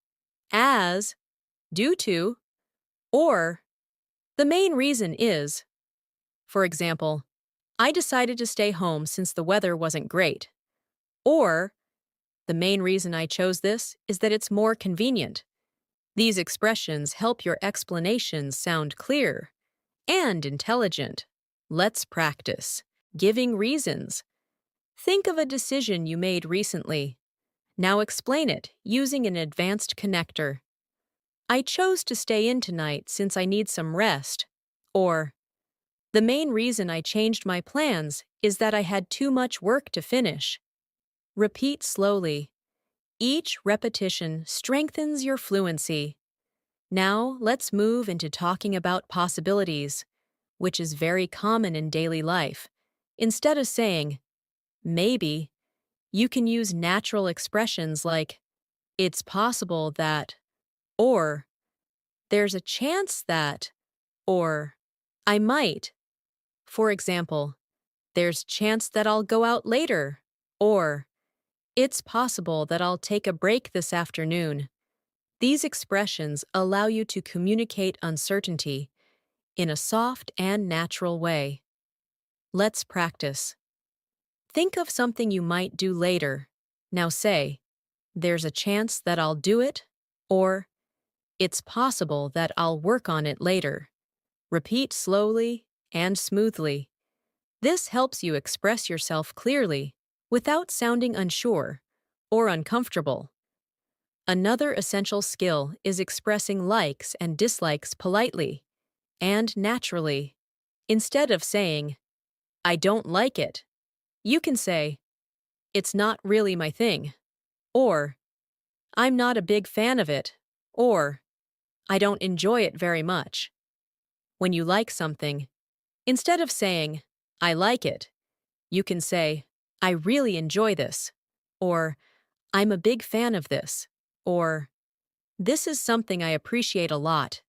as, due to, or the main reason is. For example, I decided to stay home since the weather wasn't great. Or, the main reason I chose this is that it's more convenient. These expressions help your explanations sound clear and intelligent. Let's practice. Giving reasons. Think of a decision you made recently. Now explain it using an advanced connector. I chose to stay in tonight since I need some rest. Or, the main reason I changed my plans is that I had too much work to finish. Repeat slowly. Each repetition strengthens your fluency. Now, let's move into talking about possibilities, which is very common in daily life. Instead of saying, maybe, you can use natural expressions like, it's possible that, or, there's a chance that, or, I might. For example, there's chance that I'll go out later, or, it's possible that I'll take a break this afternoon. These expressions allow you to communicate uncertainty in a soft and natural way. Let's practice. Think of something you might do later. Now say, there's a chance that I'll do it, or it's possible that I'll work on it later. Repeat slowly and smoothly. This helps you express yourself clearly without sounding unsure or uncomfortable. Another essential skill is expressing likes and dislikes politely and naturally. Instead of saying, I don't like it, you can say, it's not really my thing, or I'm not a big fan of it, or I don't enjoy it very much. When you like something, instead of saying, I like it, you can say, I really enjoy this, or I'm a big fan of this, or this is something I appreciate a lot.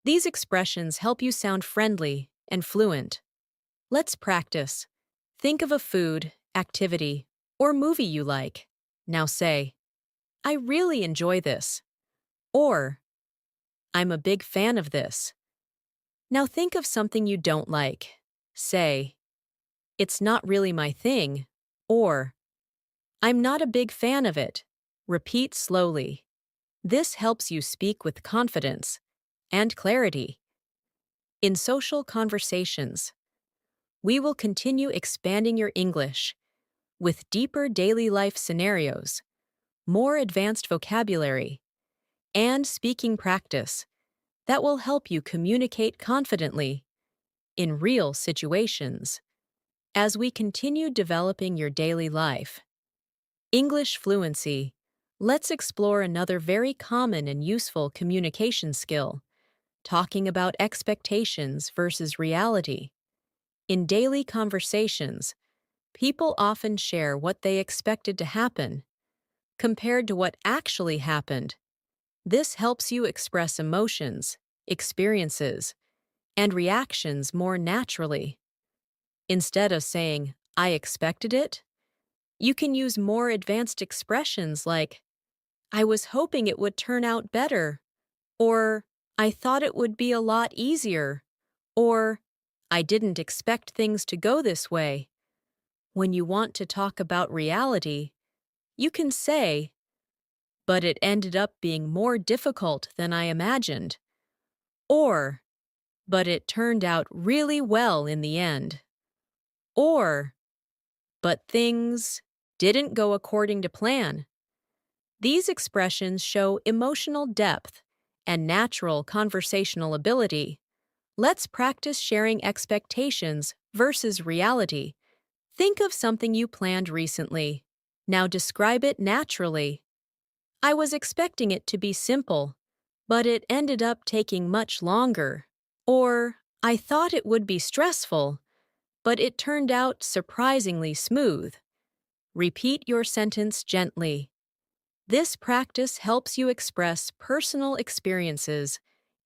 These expressions help you sound friendly and fluent. Let's practice. Think of a food, activity, or movie you like. Now say, I really enjoy this, or I'm a big fan of this. Now think of something you don't like. Say, it's not really my thing, or I'm not a big fan of it. Repeat slowly. This helps you speak with confidence and clarity. In social conversations, we will continue expanding your English with deeper daily life scenarios, more advanced vocabulary, and speaking practice that will help you communicate confidently in real situations. As we continue developing your daily life, English fluency, let's explore another very common and useful communication skill, talking about expectations versus reality. In daily conversations, people often share what they expected to happen compared to what actually happened. This helps you express emotions, experiences, and reactions more naturally. Instead of saying, I expected it, you can use more advanced expressions like, I was hoping it would turn out better, or I thought it would be a lot easier, or I didn't expect things to go this way. When you want to talk about reality, you can say, but it ended up being more difficult than I imagined, or but it turned out really well in the end, or but things didn't go according to plan. These expressions show emotional depth and natural conversational ability. Let's practice sharing expectations versus reality. Think of something you planned recently. Now describe it naturally. I was expecting it to be simple, but it ended up taking much longer. Or, I thought it would be stressful, but it turned out surprisingly smooth. Repeat your sentence gently. This practice helps you express personal experiences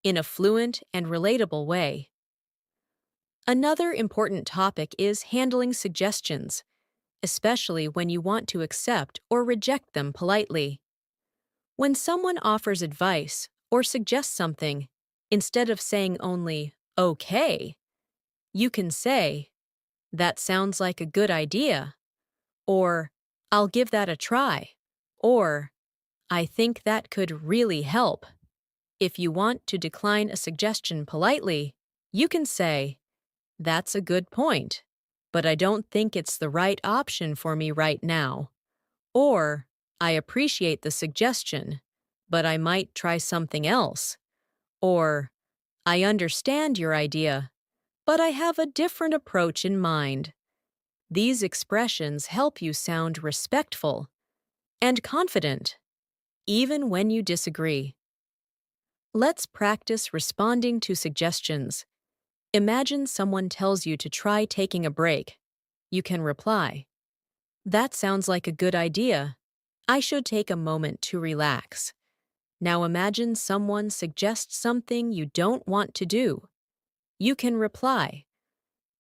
in a fluent and relatable way. Another important topic is handling suggestions, especially when you want to accept or reject them politely. When someone offers advice or suggests something, instead of saying only, okay, you can say, that sounds like a good idea, or I'll give that a try, or I think that could really help. If you want to decline a suggestion politely, you can say, that's a good point, but I don't think it's the right option for me right now. Or, I appreciate the suggestion, but I might try something else. Or, I understand your idea, but I have a different approach in mind. These expressions help you sound respectful and confident, even when you disagree. Let's practice responding to suggestions. Imagine someone tells you to try taking a break. You can reply, that sounds like a good idea. I should take a moment to relax. Now imagine someone suggests something you don't want to do. You can reply,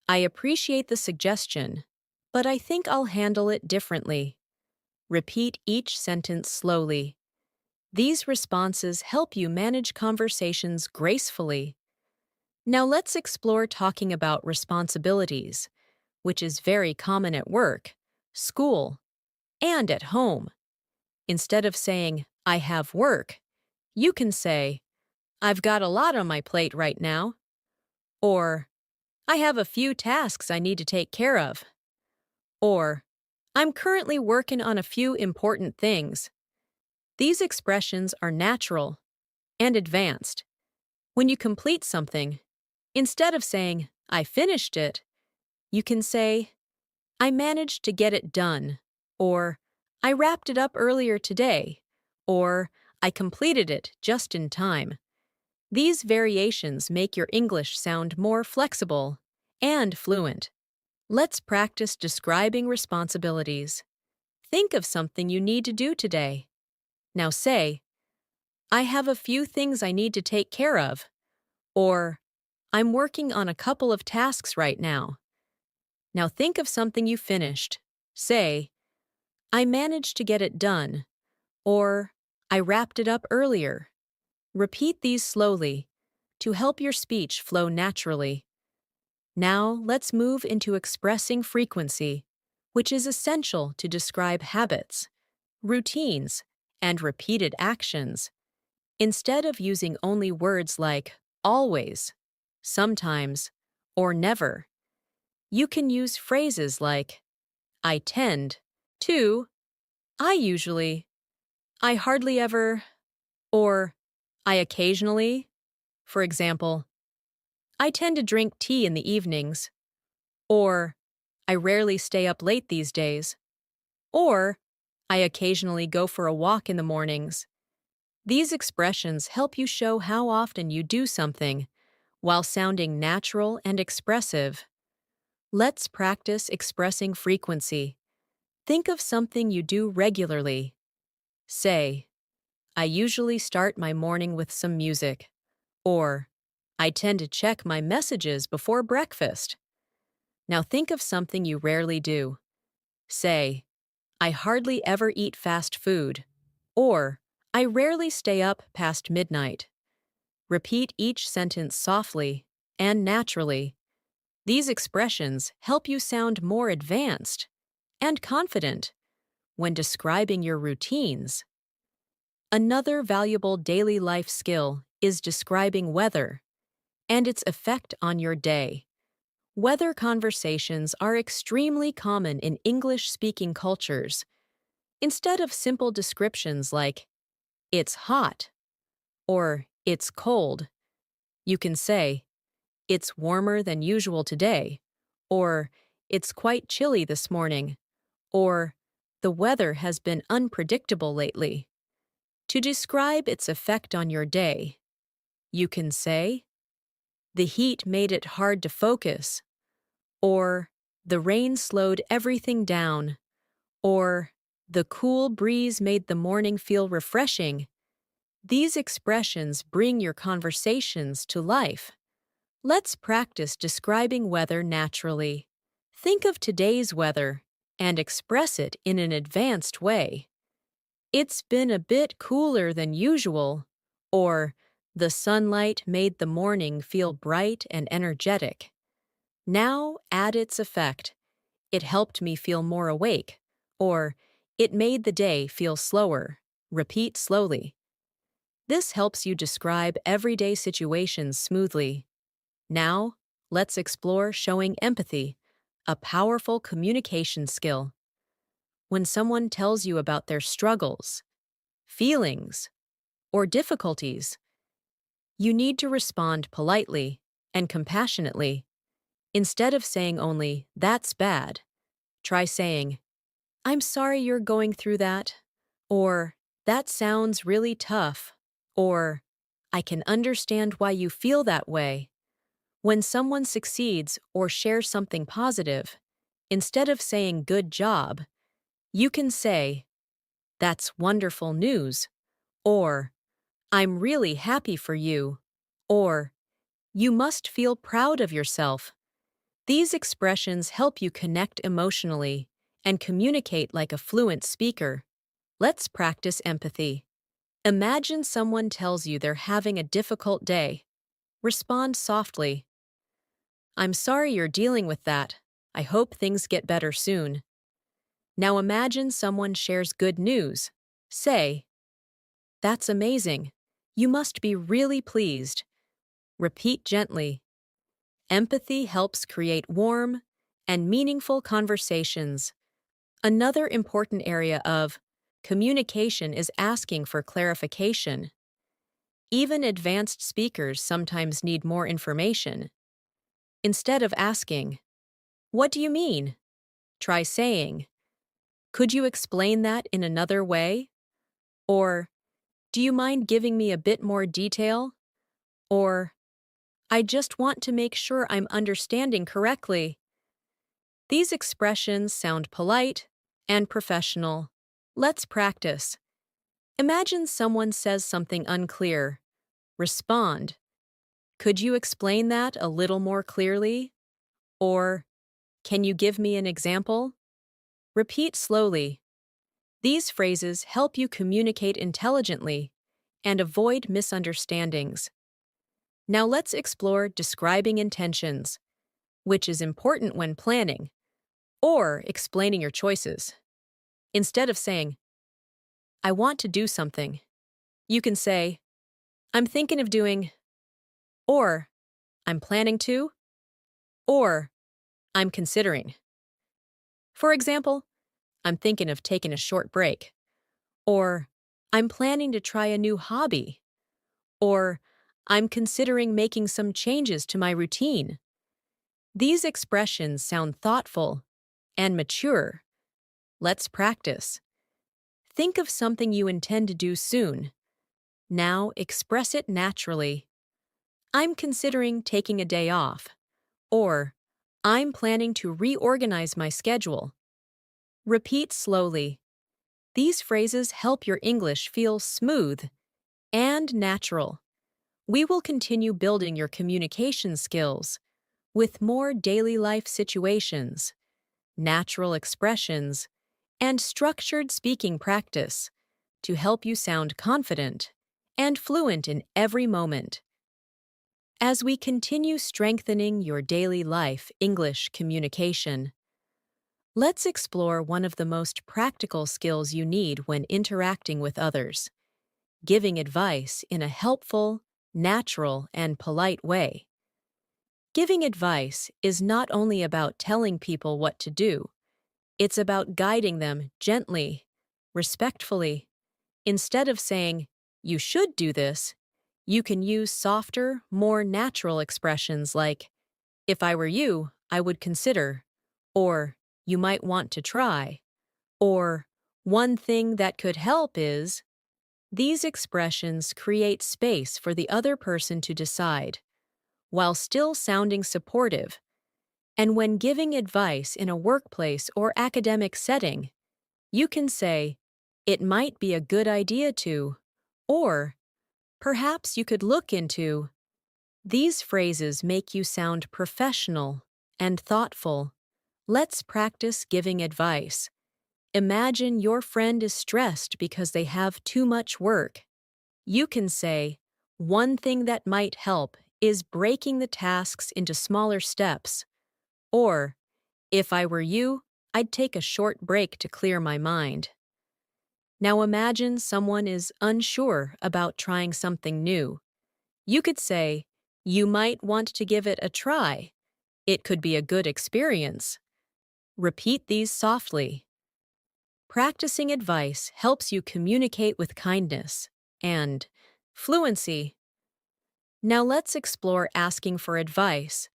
I appreciate the suggestion, but I think I'll handle it differently. Repeat each sentence slowly. These responses help you manage conversations gracefully. Now let's explore talking about responsibilities, which is very common at work, school, and at home. Instead of saying, I have work, you can say, I've got a lot on my plate right now, or I have a few tasks I need to take care of, or I'm currently working on a few important things. These expressions are natural and advanced. When you complete something, instead of saying, I finished it, you can say, I managed to get it done, or I wrapped it up earlier today, or I completed it just in time. These variations make your English sound more flexible and fluent. Let's practice describing responsibilities. Think of something you need to do today. Now say, I have a few things I need to take care of, or I'm working on a couple of tasks right now. Now think of something you finished. Say, I managed to get it done, or I wrapped it up earlier. Repeat these slowly to help your speech flow naturally. Now let's move into expressing frequency, which is essential to describe habits, routines, and repeated actions. Instead of using only words like always, sometimes, or never, you can use phrases like I tend to, I usually, I hardly ever, or I occasionally. For example, I tend to drink tea in the evenings, or I rarely stay up late these days, or I occasionally go for a walk in the mornings. These expressions help you show how often you do something while sounding natural and expressive. Let's practice expressing frequency. Think of something you do regularly. Say, I usually start my morning with some music, or I tend to check my messages before breakfast. Now think of something you rarely do. Say, I hardly ever eat fast food, or I rarely stay up past midnight. Repeat each sentence softly and naturally. These expressions help you sound more advanced and confident when describing your routines. Another valuable daily life skill is describing weather and its effect on your day. Weather conversations are extremely common in English-speaking cultures. Instead of simple descriptions like, it's hot, or it's cold, you can say, it's warmer than usual today, or it's quite chilly this morning, or the weather has been unpredictable lately. To describe its effect on your day, you can say, the heat made it hard to focus, or the rain slowed everything down, or the cool breeze made the morning feel refreshing. These expressions bring your conversations to life. Let's practice describing weather naturally. Think of today's weather and express it in an advanced way. It's been a bit cooler than usual, or the sunlight made the morning feel bright and energetic. Now add its effect. It helped me feel more awake, or it made the day feel slower. Repeat slowly. This helps you describe everyday situations smoothly. Now, let's explore showing empathy, a powerful communication skill. When someone tells you about their struggles, feelings, or difficulties, you need to respond politely and compassionately. Instead of saying only, that's bad, try saying, I'm sorry you're going through that, or that sounds really tough, or I can understand why you feel that way. When someone succeeds or shares something positive, instead of saying good job, you can say, that's wonderful news, or I'm really happy for you, or you must feel proud of yourself. These expressions help you connect emotionally and communicate like a fluent speaker. Let's practice empathy. Imagine someone tells you they're having a difficult day. Respond softly. I'm sorry you're dealing with that. I hope things get better soon. Now imagine someone shares good news. Say, that's amazing. You must be really pleased. Repeat gently. Empathy helps create warm and meaningful conversations. Another important area of communication is asking for clarification. Even advanced speakers sometimes need more information. Instead of asking, "What do you mean?" try saying, "Could you explain that in another way?" Or, "Do you mind giving me a bit more detail?" Or, "I just want to make sure I'm understanding correctly." These expressions sound polite and professional. Let's practice. Imagine someone says something unclear. Respond, "Could you explain that a little more clearly?" Or, "Can you give me an example?" Repeat slowly. These phrases help you communicate intelligently and avoid misunderstandings. Now let's explore describing intentions, which is important when planning or explaining your choices. Instead of saying, "I want to do something," you can say, "I'm thinking of doing," or "I'm planning to," or "I'm considering." For example, "I'm thinking of taking a short break," or "I'm planning to try a new hobby," or "I'm considering making some changes to my routine." These expressions sound thoughtful and mature. Let's practice. Think of something you intend to do soon. Now express it naturally. "I'm considering taking a day off," or "I'm planning to reorganize my schedule." Repeat slowly. These phrases help your English feel smooth and natural. We will continue building your communication skills with more daily life situations, natural expressions, and structured speaking practice to help you sound confident and fluent in every moment. As we continue strengthening your daily life English communication, let's explore one of the most practical skills you need when interacting with others: giving advice in a helpful, natural, and polite way. Giving advice is not only about telling people what to do, it's about guiding them gently, respectfully. Instead of saying, "You should do this," you can use softer, more natural expressions like, "If I were you, I would consider," or "You might want to try," or "One thing that could help is." These expressions create space for the other person to decide, while still sounding supportive. And when giving advice in a workplace or academic setting, you can say, "It might be a good idea to," or "Perhaps you could look into." These phrases make you sound professional and thoughtful. Let's practice giving advice. Imagine your friend is stressed because they have too much work. You can say, "One thing that might help is breaking the tasks into smaller steps." Or, "If I were you, I'd take a short break to clear my mind." Now imagine someone is unsure about trying something new. You could say, "You might want to give it a try. It could be a good experience." Repeat these softly. Practicing advice helps you communicate with kindness and fluency. Now let's explore asking for advice,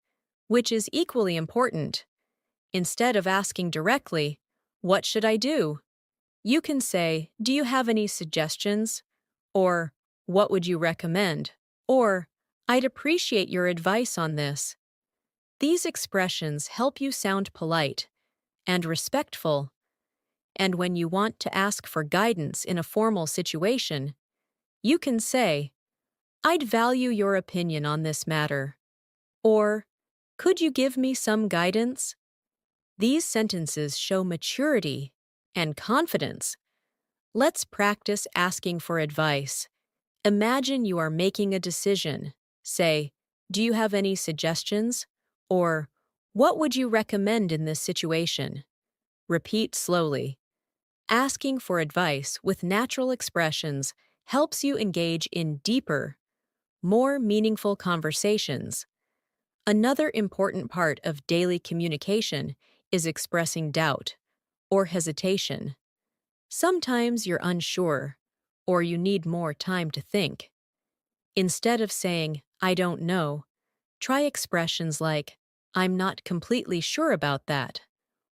which is equally important. Instead of asking directly, "What should I do?" you can say, "Do you have any suggestions?" Or, "What would you recommend?" Or, "I'd appreciate your advice on this." These expressions help you sound polite and respectful. And when you want to ask for guidance in a formal situation, you can say, "I'd value your opinion on this matter." Or, "Could you give me some guidance?" These sentences show maturity and confidence. Let's practice asking for advice. Imagine you are making a decision. Say, "Do you have any suggestions?" Or, "What would you recommend in this situation?" Repeat slowly. Asking for advice with natural expressions helps you engage in deeper, more meaningful conversations. Another important part of daily communication is expressing doubt or hesitation. Sometimes you're unsure or you need more time to think. Instead of saying, "I don't know," try expressions like, "I'm not completely sure about that,"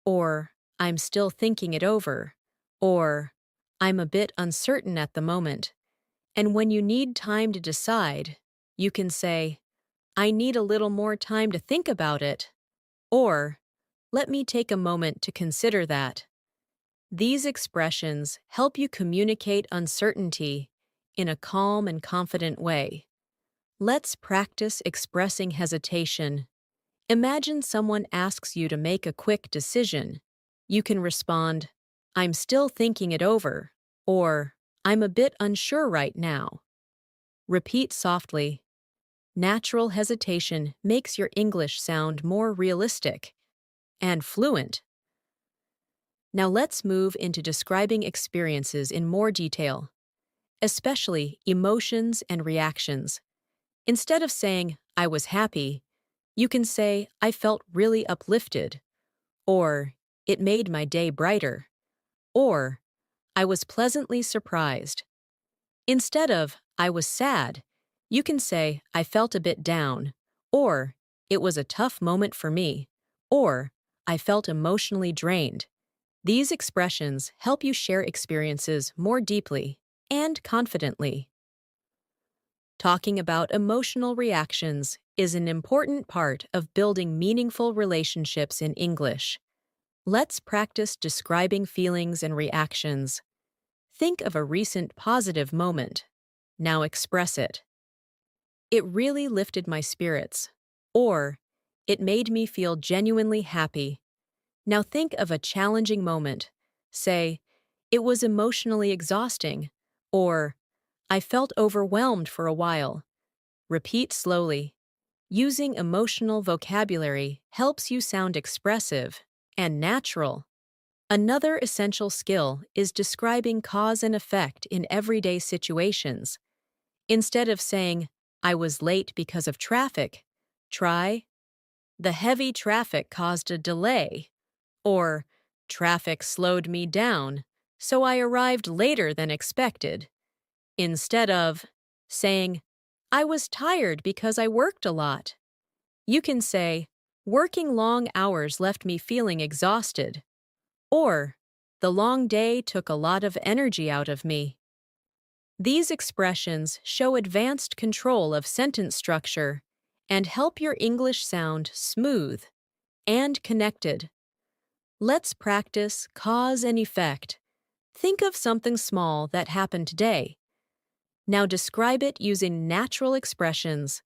or "I'm still thinking it over," or "I'm a bit uncertain at the moment." And when you need time to decide, you can say, "I need a little more time to think about it," or "Let me take a moment to consider that." These expressions help you communicate uncertainty in a calm and confident way. Let's practice expressing hesitation. Imagine someone asks you to make a quick decision. You can respond, "I'm still thinking it over," or "I'm a bit unsure right now." Repeat softly. Natural hesitation makes your English sound more realistic and fluent. Now let's move into describing experiences in more detail, especially emotions and reactions. Instead of saying, "I was happy," you can say, "I felt really uplifted," or "It made my day brighter," or "I was pleasantly surprised." Instead of "I was sad," you can say, "I felt a bit down," or "It was a tough moment for me," or "I felt emotionally drained." These expressions help you share experiences more deeply and confidently. Talking about emotional reactions is an important part of building meaningful relationships in English. Let's practice describing feelings and reactions. Think of a recent positive moment. Now express it. "It really lifted my spirits," or "It made me feel genuinely happy." Now think of a challenging moment. Say, "It was emotionally exhausting," or "I felt overwhelmed for a while." Repeat slowly. Using emotional vocabulary helps you sound expressive and natural. Another essential skill is describing cause and effect in everyday situations. Instead of saying, "I was late because of traffic," try, "The heavy traffic caused a delay," or "Traffic slowed me down, so I arrived later than expected." Instead of saying, "I was tired because I worked a lot," you can say, "Working long hours left me feeling exhausted," or "The long day took a lot of energy out of me." These expressions show advanced control of sentence structure and help your English sound smooth and connected. Let's practice cause and effect. Think of something small that happened today. Now describe it using natural expressions.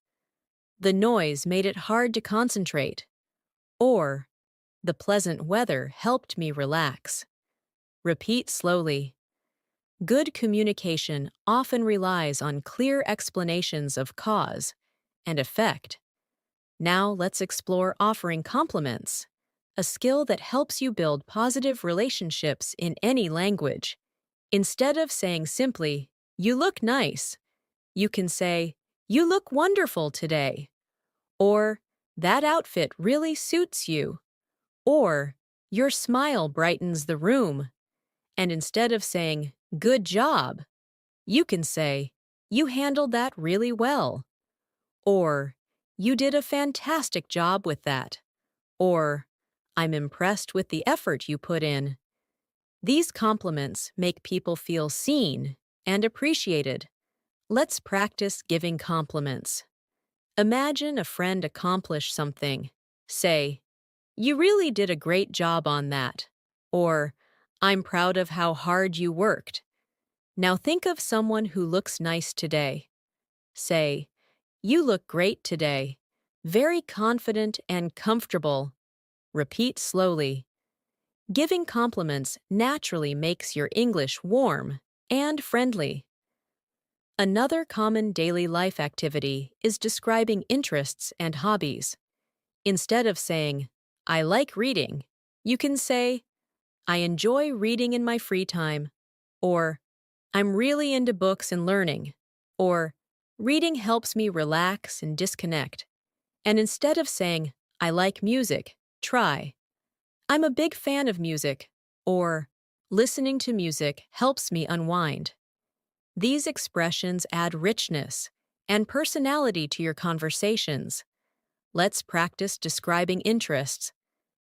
"The noise made it hard to concentrate," or "The pleasant weather helped me relax." Repeat slowly. Good communication often relies on clear explanations of cause and effect. Now let's explore offering compliments, a skill that helps you build positive relationships in any language. Instead of saying simply, "You look nice," you can say, "You look wonderful today," or "That outfit really suits you," or "Your smile brightens the room." And instead of saying, "Good job," you can say, "You handled that really well," or "You did a fantastic job with that," or "I'm impressed with the effort you put in." These compliments make people feel seen and appreciated. Let's practice giving compliments. Imagine a friend accomplish something. Say, "You really did a great job on that," or "I'm proud of how hard you worked." Now think of someone who looks nice today. Say, "You look great today, very confident and comfortable." Repeat slowly. Giving compliments naturally makes your English warm and friendly. Another common daily life activity is describing interests and hobbies. Instead of saying, I like reading, you can say, I enjoy reading in my free time, or I'm really into books and learning, or reading helps me relax and disconnect. And instead of saying, I like music, try, I'm a big fan of music, or listening to music helps me unwind. These expressions add richness and personality to your conversations. Let's practice describing interests.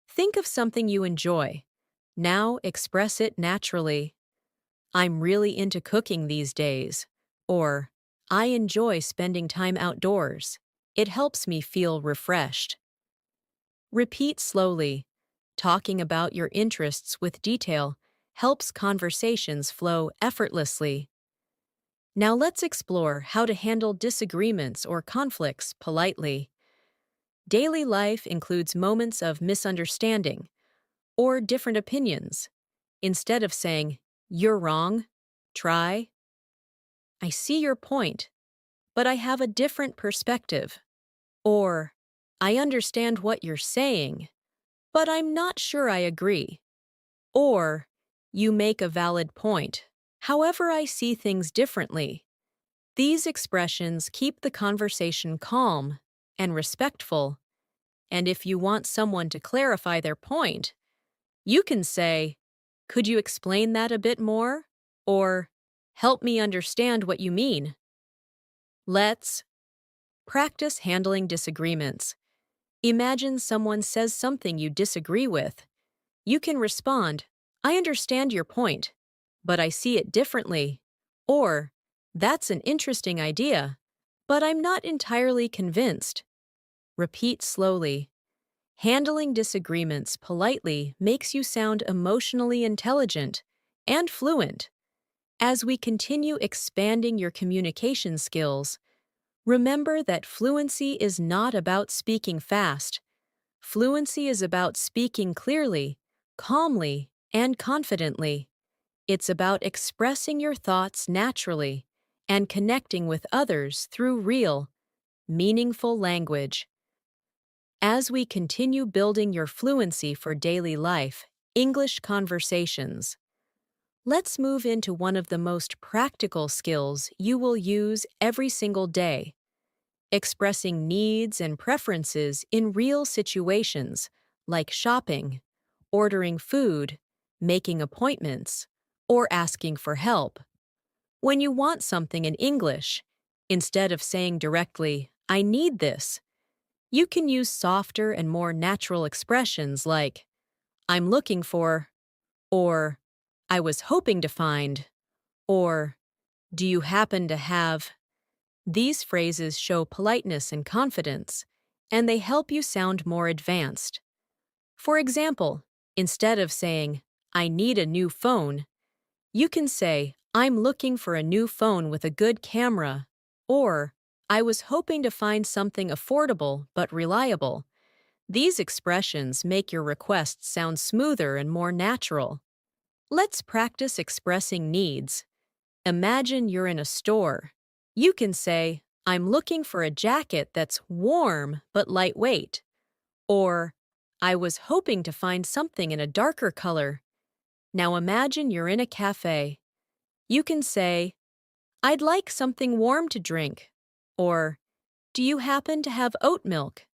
Think of something you enjoy. Now express it naturally. I'm really into cooking these days. Or, I enjoy spending time outdoors. It helps me feel refreshed. Repeat slowly. Talking about your interests with detail helps conversations flow effortlessly. Now let's explore how to handle disagreements or conflicts politely. Daily life includes moments of misunderstanding or different opinions. Instead of saying, you're wrong, try, I see your point, but I have a different perspective. Or, I understand what you're saying, but I'm not sure I agree. Or, you make a valid point. However, I see things differently. These expressions keep the conversation calm and respectful. And if you want someone to clarify their point, you can say, could you explain that a bit more? Or, help me understand what you mean. Let's practice handling disagreements. Imagine someone says something you disagree with. You can respond, I understand your point, but I see it differently. Or, that's an interesting idea, but I'm not entirely convinced. Repeat slowly. Handling disagreements politely makes you sound emotionally intelligent and fluent. As we continue expanding your communication skills, remember that fluency is not about speaking fast. Fluency is about speaking clearly, calmly, and confidently. It's about expressing your thoughts naturally and connecting with others through real, meaningful language. As we continue building your fluency for daily life, English conversations, let's move into one of the most practical skills you will use every single day: expressing needs and preferences in real situations, like shopping, ordering food, making appointments, or asking for help. When you want something in English, instead of saying directly, I need this, you can use softer and more natural expressions like, I'm looking for, or I was hoping to find, or do you happen to have. These phrases show politeness and confidence, and they help you sound more advanced. For example, instead of saying, I need a new phone, you can say, I'm looking for a new phone with a good camera, or I was hoping to find something affordable but reliable. These expressions make your requests sound smoother and more natural. Let's practice expressing needs. Imagine you're in a store. You can say, I'm looking for a jacket that's warm but lightweight. Or, I was hoping to find something in a darker color. Now imagine you're in a cafe. You can say, I'd like something warm to drink. Or, do you happen to have oat milk?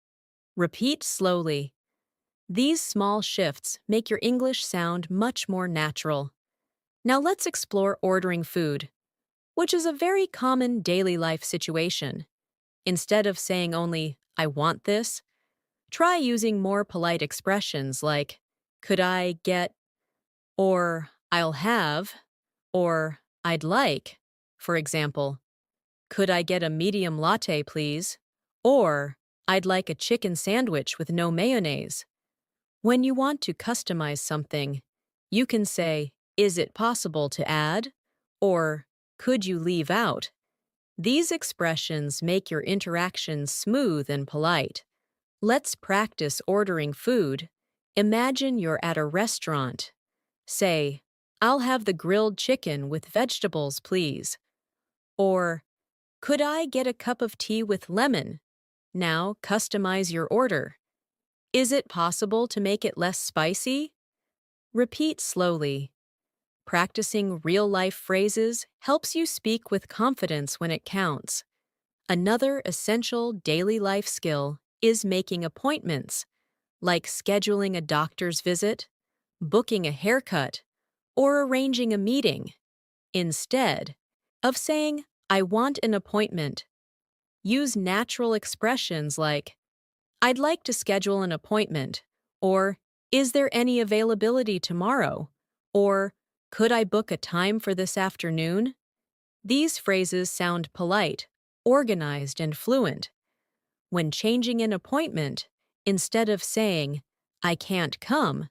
Repeat slowly. These small shifts make your English sound much more natural. Now let's explore ordering food, which is a very common daily life situation. Instead of saying only, I want this, try using more polite expressions like, could I get, or I'll have, or I'd like. For example, could I get a medium latte, please? Or, I'd like a chicken sandwich with no mayonnaise. When you want to customize something, you can say, is it possible to add? Or, could you leave out? These expressions make your interactions smooth and polite. Let's practice ordering food. Imagine you're at a restaurant. Say, "I'll have the grilled chicken with vegetables, please." Or, "Could I get a cup of tea with lemon?" Now customize your order. Is it possible to make it less spicy? Repeat slowly. Practicing real-life phrases helps you speak with confidence when it counts. Another essential daily life skill is making appointments, like scheduling a doctor's visit, booking a haircut, or arranging a meeting. Instead of saying, "I want an appointment," use natural expressions like, "I'd like to schedule an appointment," or "Is there any availability tomorrow?" or "Could I book a time for this afternoon?" These phrases sound polite, organized, and fluent. When changing an appointment, instead of saying, "I can't come,"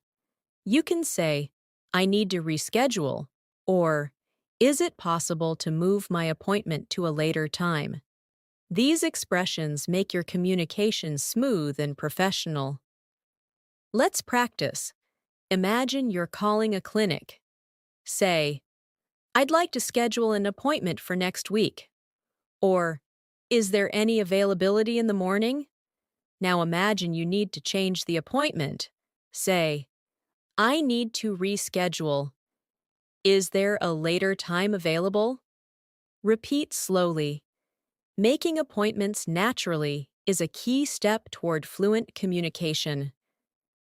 you can say, "I need to reschedule," or "Is it possible to move my appointment to a later time?" These expressions make your communication smooth and professional. Let's practice. Imagine you're calling a clinic. Say, "I'd like to schedule an appointment for next week." Or, "Is there any availability in the morning?" Now imagine you need to change the appointment. Say, "I need to reschedule. Is there a later time available?" Repeat slowly. Making appointments naturally is a key step toward fluent communication.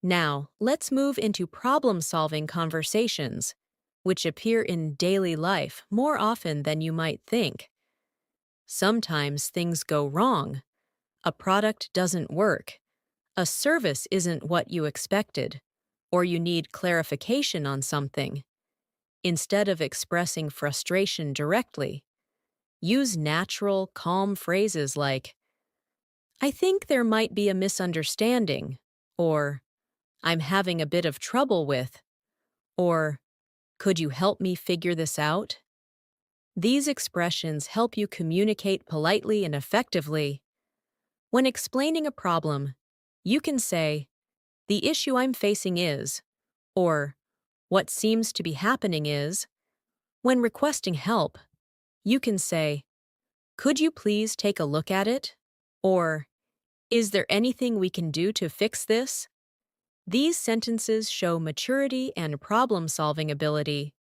Now, let's move into problem-solving conversations, which appear in daily life more often than you might think. Sometimes things go wrong. A product doesn't work. A service isn't what you expected, or you need clarification on something. Instead of expressing frustration directly, use natural, calm phrases like, "I think there might be a misunderstanding," or "I'm having a bit of trouble with," or "Could you help me figure this out?" These expressions help you communicate politely and effectively. When explaining a problem, you can say, "The issue I'm facing is," or "What seems to be happening is." When requesting help, you can say, "Could you please take a look at it?" or "Is there anything we can do to fix this?" These sentences show maturity and problem-solving ability.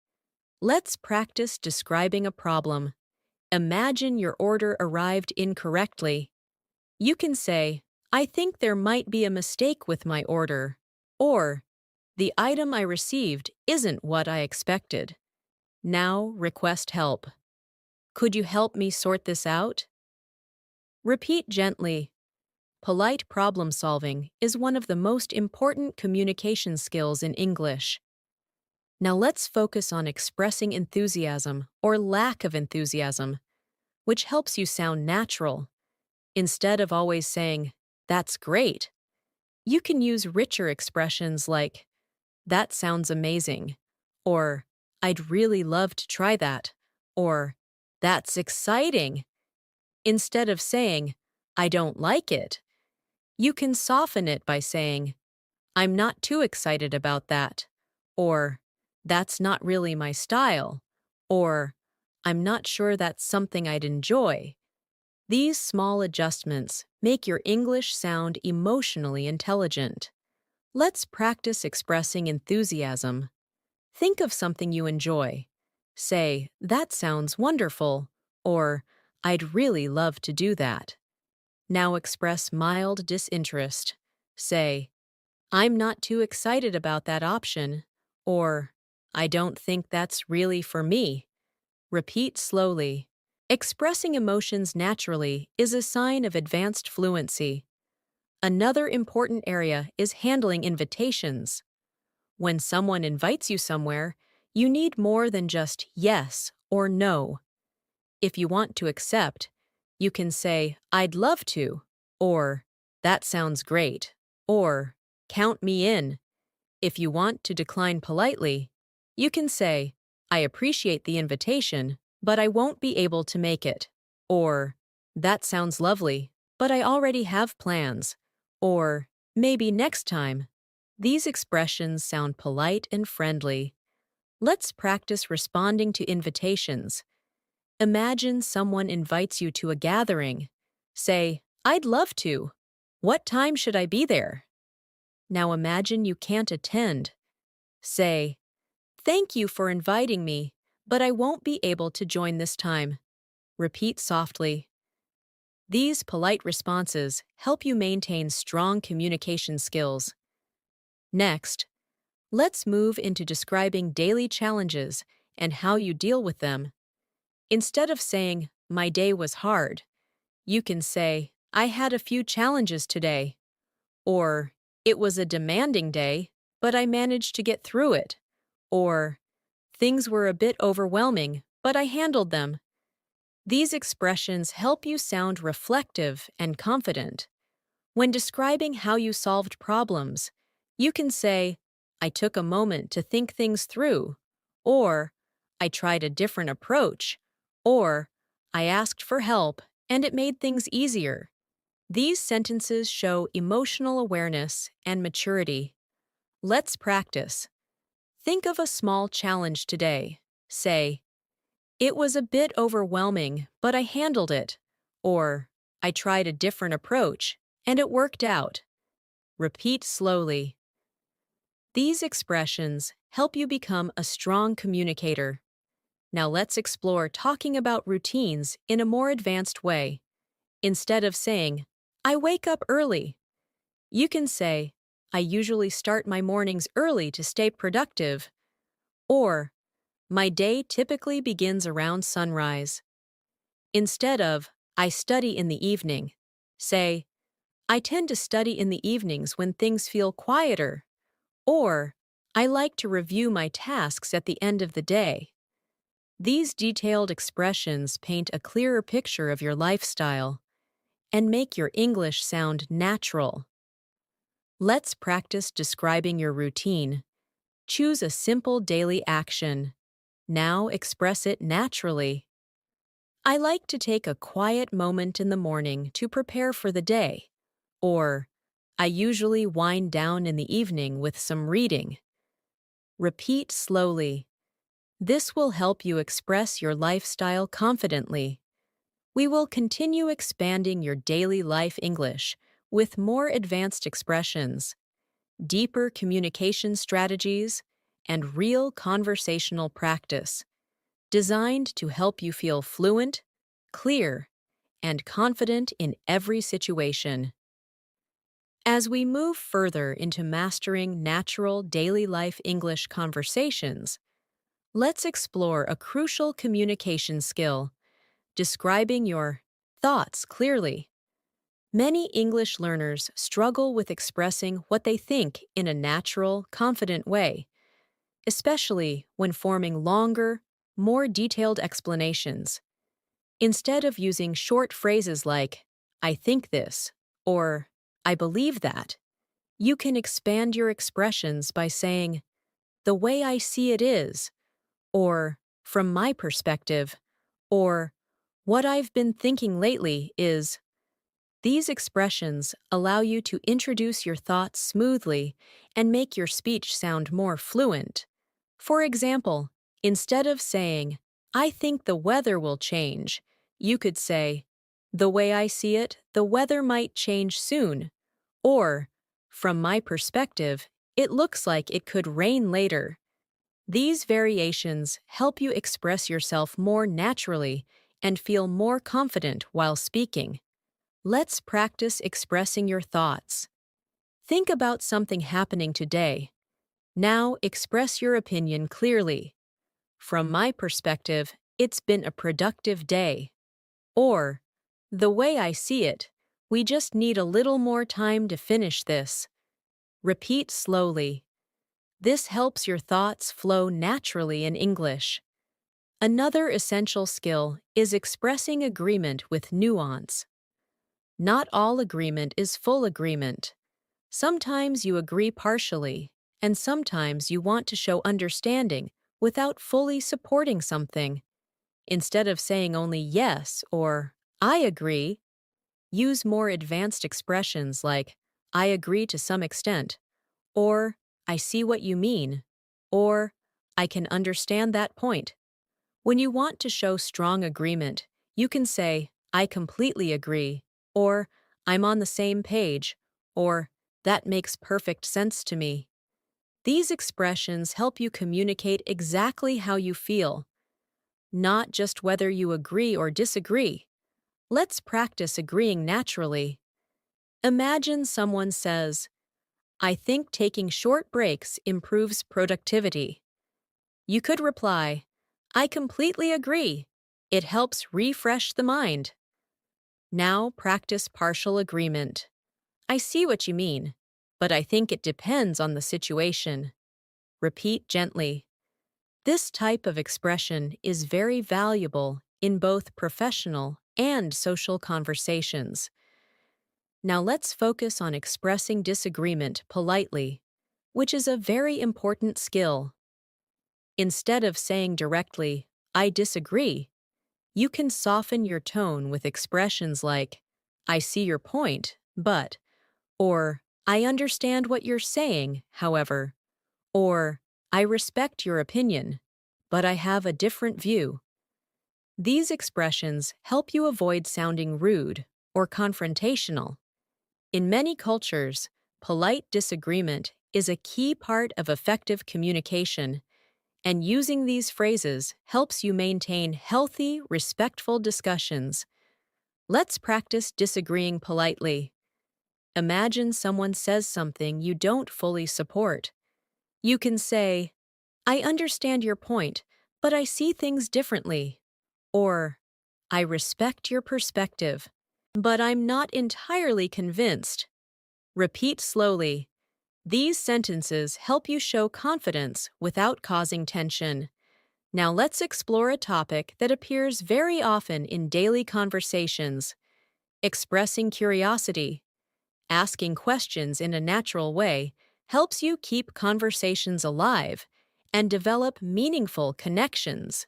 Let's practice describing a problem. Imagine your order arrived incorrectly. You can say, "I think there might be a mistake with my order," or "The item I received isn't what I expected." Now request help. "Could you help me sort this out?" Repeat gently. Polite problem-solving is one of the most important communication skills in English. Now let's focus on expressing enthusiasm or lack of enthusiasm, which helps you sound natural. Instead of always saying, "That's great," you can use richer expressions like, "That sounds amazing," or "I'd really love to try that," or "That's exciting." Instead of saying, "I don't like it," you can soften it by saying, "I'm not too excited about that," or "That's not really my style," or "I'm not sure that's something I'd enjoy." These small adjustments make your English sound emotionally intelligent. Let's practice expressing enthusiasm. Think of something you enjoy. Say, "That sounds wonderful," or "I'd really love to do that." Now express mild disinterest. Say, "I'm not too excited about that option," or "I don't think that's really for me." Repeat slowly. Expressing emotions naturally is a sign of advanced fluency. Another important area is handling invitations. When someone invites you somewhere, you need more than just yes or no. If you want to accept, you can say, "I'd love to," or "That sounds great," or "Count me in." If you want to decline politely, you can say, "I appreciate the invitation, but I won't be able to make it," or "That sounds lovely, but I already have plans," or "Maybe next time." These expressions sound polite and friendly. Let's practice responding to invitations. Imagine someone invites you to a gathering. Say, "I'd love to. What time should I be there?" Now imagine you can't attend. Say, "Thank you for inviting me, but I won't be able to join this time." Repeat softly. These polite responses help you maintain strong communication skills. Next, let's move into describing daily challenges and how you deal with them. Instead of saying, "My day was hard," you can say, "I had a few challenges today," or "It was a demanding day, but I managed to get through it," or "Things were a bit overwhelming, but I handled them." These expressions help you sound reflective and confident. When describing how you solved problems, you can say, "I took a moment to think things through," or "I tried a different approach," or "I asked for help and it made things easier." These sentences show emotional awareness and maturity. Let's practice. Think of a small challenge today. Say, "It was a bit overwhelming, but I handled it," or "I tried a different approach and it worked out." Repeat slowly. These expressions help you become a strong communicator. Now let's explore talking about routines in a more advanced way. Instead of saying, "I wake up early," you can say, "I usually start my mornings early to stay productive," or "My day typically begins around sunrise." Instead of, "I study in the evening," say, "I tend to study in the evenings when things feel quieter," or "I like to review my tasks at the end of the day." These detailed expressions paint a clearer picture of your lifestyle and make your English sound natural. Let's practice describing your routine. Choose a simple daily action. Now express it naturally. "I like to take a quiet moment in the morning to prepare for the day," or "I usually wind down in the evening with some reading." Repeat slowly. This will help you express your lifestyle confidently. We will continue expanding your daily life English with more advanced expressions, deeper communication strategies, and real conversational practice, designed to help you feel fluent, clear, and confident in every situation. As we move further into mastering natural daily life English conversations, let's explore a crucial communication skill: describing your thoughts clearly. Many English learners struggle with expressing what they think in a natural, confident way, especially when forming longer, more detailed explanations. Instead of using short phrases like, "I think this," or "I believe that," you can expand your expressions by saying, "The way I see it is," or "From my perspective," or "What I've been thinking lately is." These expressions allow you to introduce your thoughts smoothly and make your speech sound more fluent. For example, instead of saying, "I think the weather will change," you could say, "The way I see it, the weather might change soon," or "From my perspective, it looks like it could rain later." These variations help you express yourself more naturally and feel more confident while speaking. Let's practice expressing your thoughts. Think about something happening today. Now express your opinion clearly. "From my perspective, it's been a productive day." Or, "The way I see it, we just need a little more time to finish this." Repeat slowly. This helps your thoughts flow naturally in English. Another essential skill is expressing agreement with nuance. Not all agreement is full agreement. Sometimes you agree partially, and sometimes you want to show understanding without fully supporting something. Instead of saying only "yes" or "I agree," use more advanced expressions like "I agree to some extent," or I see what you mean, or I can understand that point. When you want to show strong agreement, you can say, I completely agree, or I'm on the same page, or that makes perfect sense to me. These expressions help you communicate exactly how you feel, not just whether you agree or disagree. Let's practice agreeing naturally. Imagine someone says, I think taking short breaks improves productivity. You could reply, I completely agree. It helps refresh the mind. Now practice partial agreement. I see what you mean, but I think it depends on the situation. Repeat gently. This type of expression is very valuable in both professional and social conversations. Now let's focus on expressing disagreement politely, which is a very important skill. Instead of saying directly, I disagree, you can soften your tone with expressions like, I see your point, but, or I understand what you're saying, however, or I respect your opinion, but I have a different view. These expressions help you avoid sounding rude or confrontational. In many cultures, polite disagreement is a key part of effective communication, and using these phrases helps you maintain healthy, respectful discussions. Let's practice disagreeing politely. Imagine someone says something you don't fully support. You can say, I understand your point, but I see things differently. Or, I respect your perspective, but I'm not entirely convinced. Repeat slowly. These sentences help you show confidence without causing tension. Now let's explore a topic that appears very often in daily conversations: expressing curiosity. Asking questions in a natural way helps you keep conversations alive and develop meaningful connections.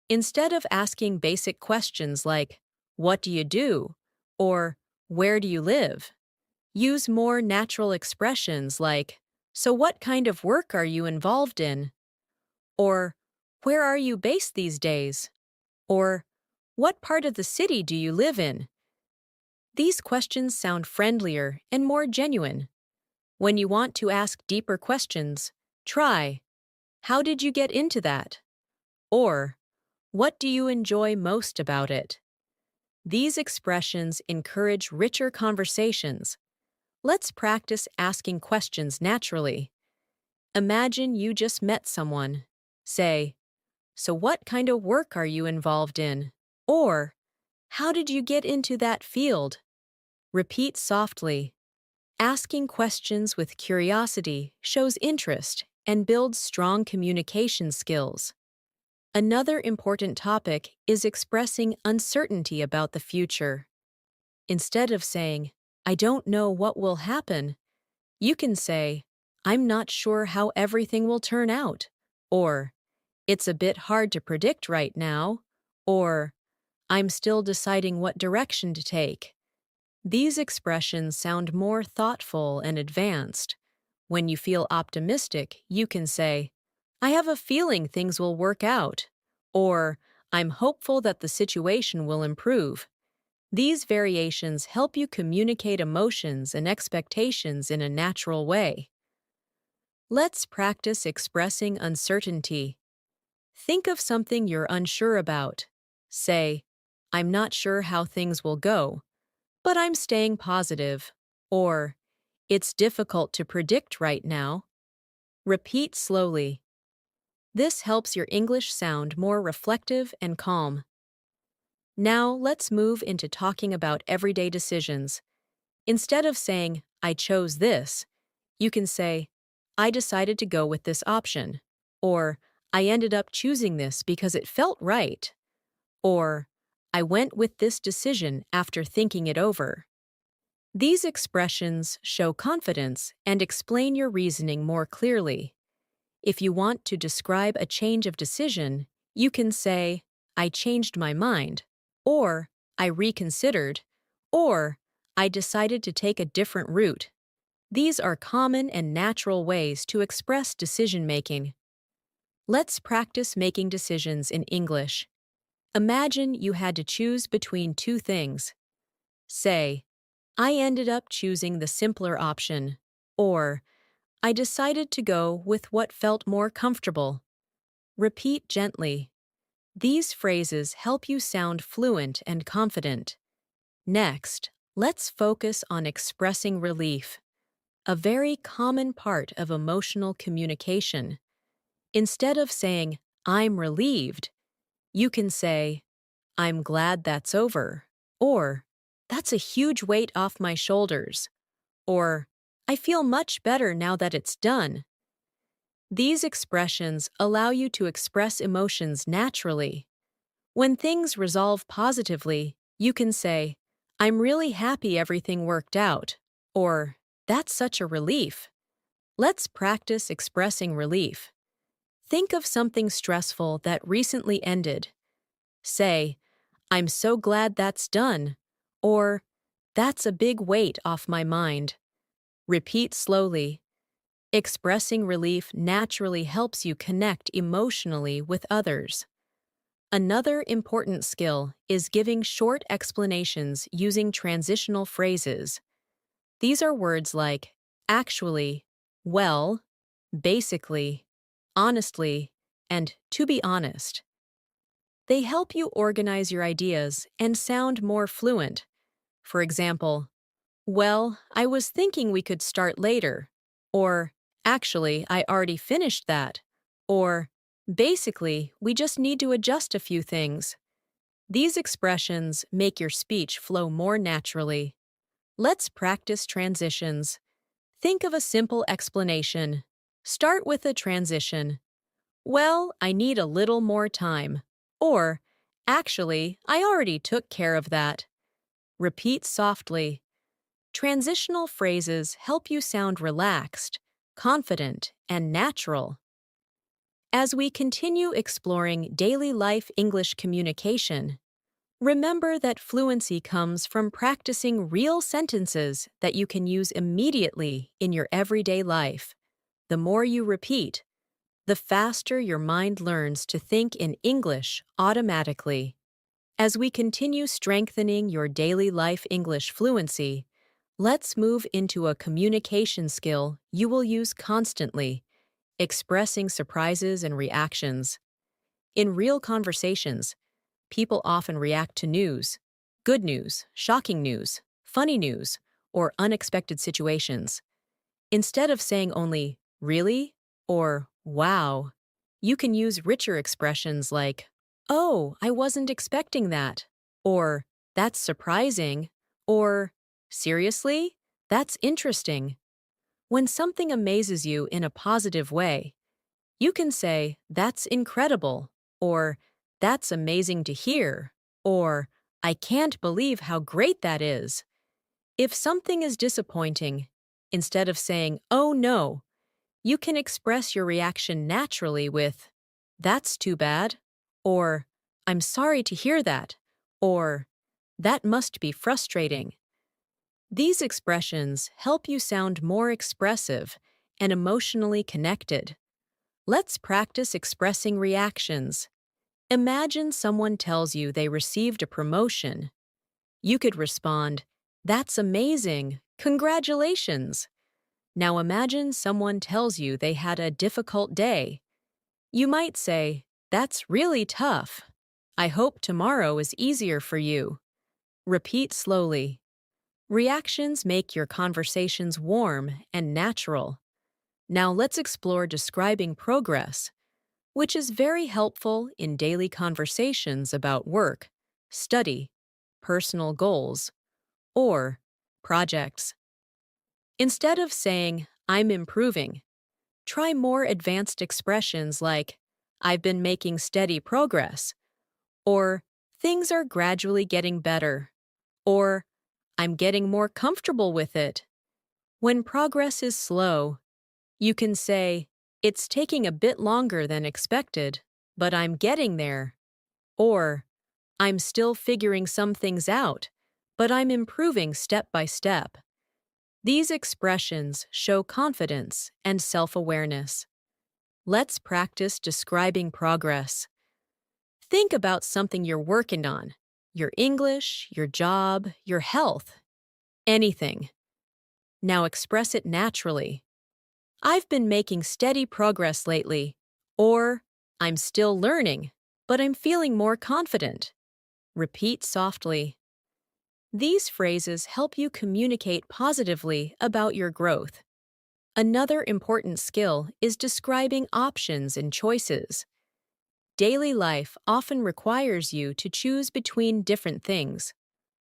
Instead of asking basic questions like, what do you do? Or where do you live? Use more natural expressions like, so what kind of work are you involved in? Or where are you based these days? Or what part of the city do you live in? These questions sound friendlier and more genuine. When you want to ask deeper questions, try, how did you get into that? Or, what do you enjoy most about it? These expressions encourage richer conversations. Let's practice asking questions naturally. Imagine you just met someone. Say, so what kind of work are you involved in? Or, how did you get into that field? Repeat softly. Asking questions with curiosity shows interest and builds strong communication skills. Another important topic is expressing uncertainty about the future. Instead of saying, I don't know what will happen, you can say, I'm not sure how everything will turn out, or it's a bit hard to predict right now, or I'm still deciding what direction to take. These expressions sound more thoughtful and advanced. When you feel optimistic, you can say, I have a feeling things will work out, or I'm hopeful that the situation will improve. These variations help you communicate emotions and expectations in a natural way. Let's practice expressing uncertainty. Think of something you're unsure about. Say, I'm not sure how things will go, but I'm staying positive. Or, it's difficult to predict right now. Repeat slowly. This helps your English sound more reflective and calm. Now let's move into talking about everyday decisions. Instead of saying, I chose this, you can say, I decided to go with this option. Or, I ended up choosing this because it felt right. Or, I went with this decision after thinking it over. These expressions show confidence and explain your reasoning more clearly. If you want to describe a change of decision, you can say, I changed my mind, or I reconsidered, or I decided to take a different route. These are common and natural ways to express decision-making. Let's practice making decisions in English. Imagine you had to choose between two things. Say, I ended up choosing the simpler option, or I decided to go with what felt more comfortable. Repeat gently. These phrases help you sound fluent and confident. Next, let's focus on expressing relief, a very common part of emotional communication. Instead of saying, I'm relieved, you can say, I'm glad that's over, or that's a huge weight off my shoulders, or I feel much better now that it's done. These expressions allow you to express emotions naturally. When things resolve positively, you can say, I'm really happy everything worked out, or that's such a relief. Let's practice expressing relief. Think of something stressful that recently ended. Say, I'm so glad that's done, or that's a big weight off my mind. Repeat slowly. Expressing relief naturally helps you connect emotionally with others. Another important skill is giving short explanations using transitional phrases. These are words like actually, well, basically, honestly, and to be honest. They help you organize your ideas and sound more fluent. For example, well, I was thinking we could start later. Or, actually, I already finished that. Or, basically, we just need to adjust a few things. These expressions make your speech flow more naturally. Let's practice transitions. Think of a simple explanation. Start with a transition. Well, I need a little more time. Or, actually, I already took care of that. Repeat softly. Transitional phrases help you sound relaxed, confident, and natural. As we continue exploring daily life English communication, remember that fluency comes from practicing real sentences that you can use immediately in your everyday life. The more you repeat, the faster your mind learns to think in English automatically. As we continue strengthening your daily life English fluency, let's move into a communication skill you will use constantly, expressing surprises and reactions. In real conversations, people often react to news, good news, shocking news, funny news, or unexpected situations. Instead of saying only, really, or wow, you can use richer expressions like, oh, I wasn't expecting that, or that's surprising, or seriously, that's interesting. When something amazes you in a positive way, you can say, that's incredible, or that's amazing to hear, or I can't believe how great that is. If something is disappointing, instead of saying, oh no, you can express your reaction naturally with, that's too bad, or I'm sorry to hear that, or that must be frustrating. These expressions help you sound more expressive and emotionally connected. Let's practice expressing reactions. Imagine someone tells you they received a promotion. You could respond, that's amazing, congratulations. Now imagine someone tells you they had a difficult day. You might say, that's really tough. I hope tomorrow is easier for you. Repeat slowly. Reactions make your conversations warm and natural. Now let's explore describing progress, which is very helpful in daily conversations about work, study, personal goals, or projects. Instead of saying, I'm improving, try more advanced expressions like, I've been making steady progress, or things are gradually getting better, or I'm getting more comfortable with it. When progress is slow, you can say, it's taking a bit longer than expected, but I'm getting there. Or, I'm still figuring some things out, but I'm improving step by step. These expressions show confidence and self-awareness. Let's practice describing progress. Think about something you're working on: your English, your job, your health, anything. Now express it naturally. I've been making steady progress lately. Or, I'm still learning, but I'm feeling more confident. Repeat softly. These phrases help you communicate positively about your growth. Another important skill is describing options and choices. Daily life often requires you to choose between different things: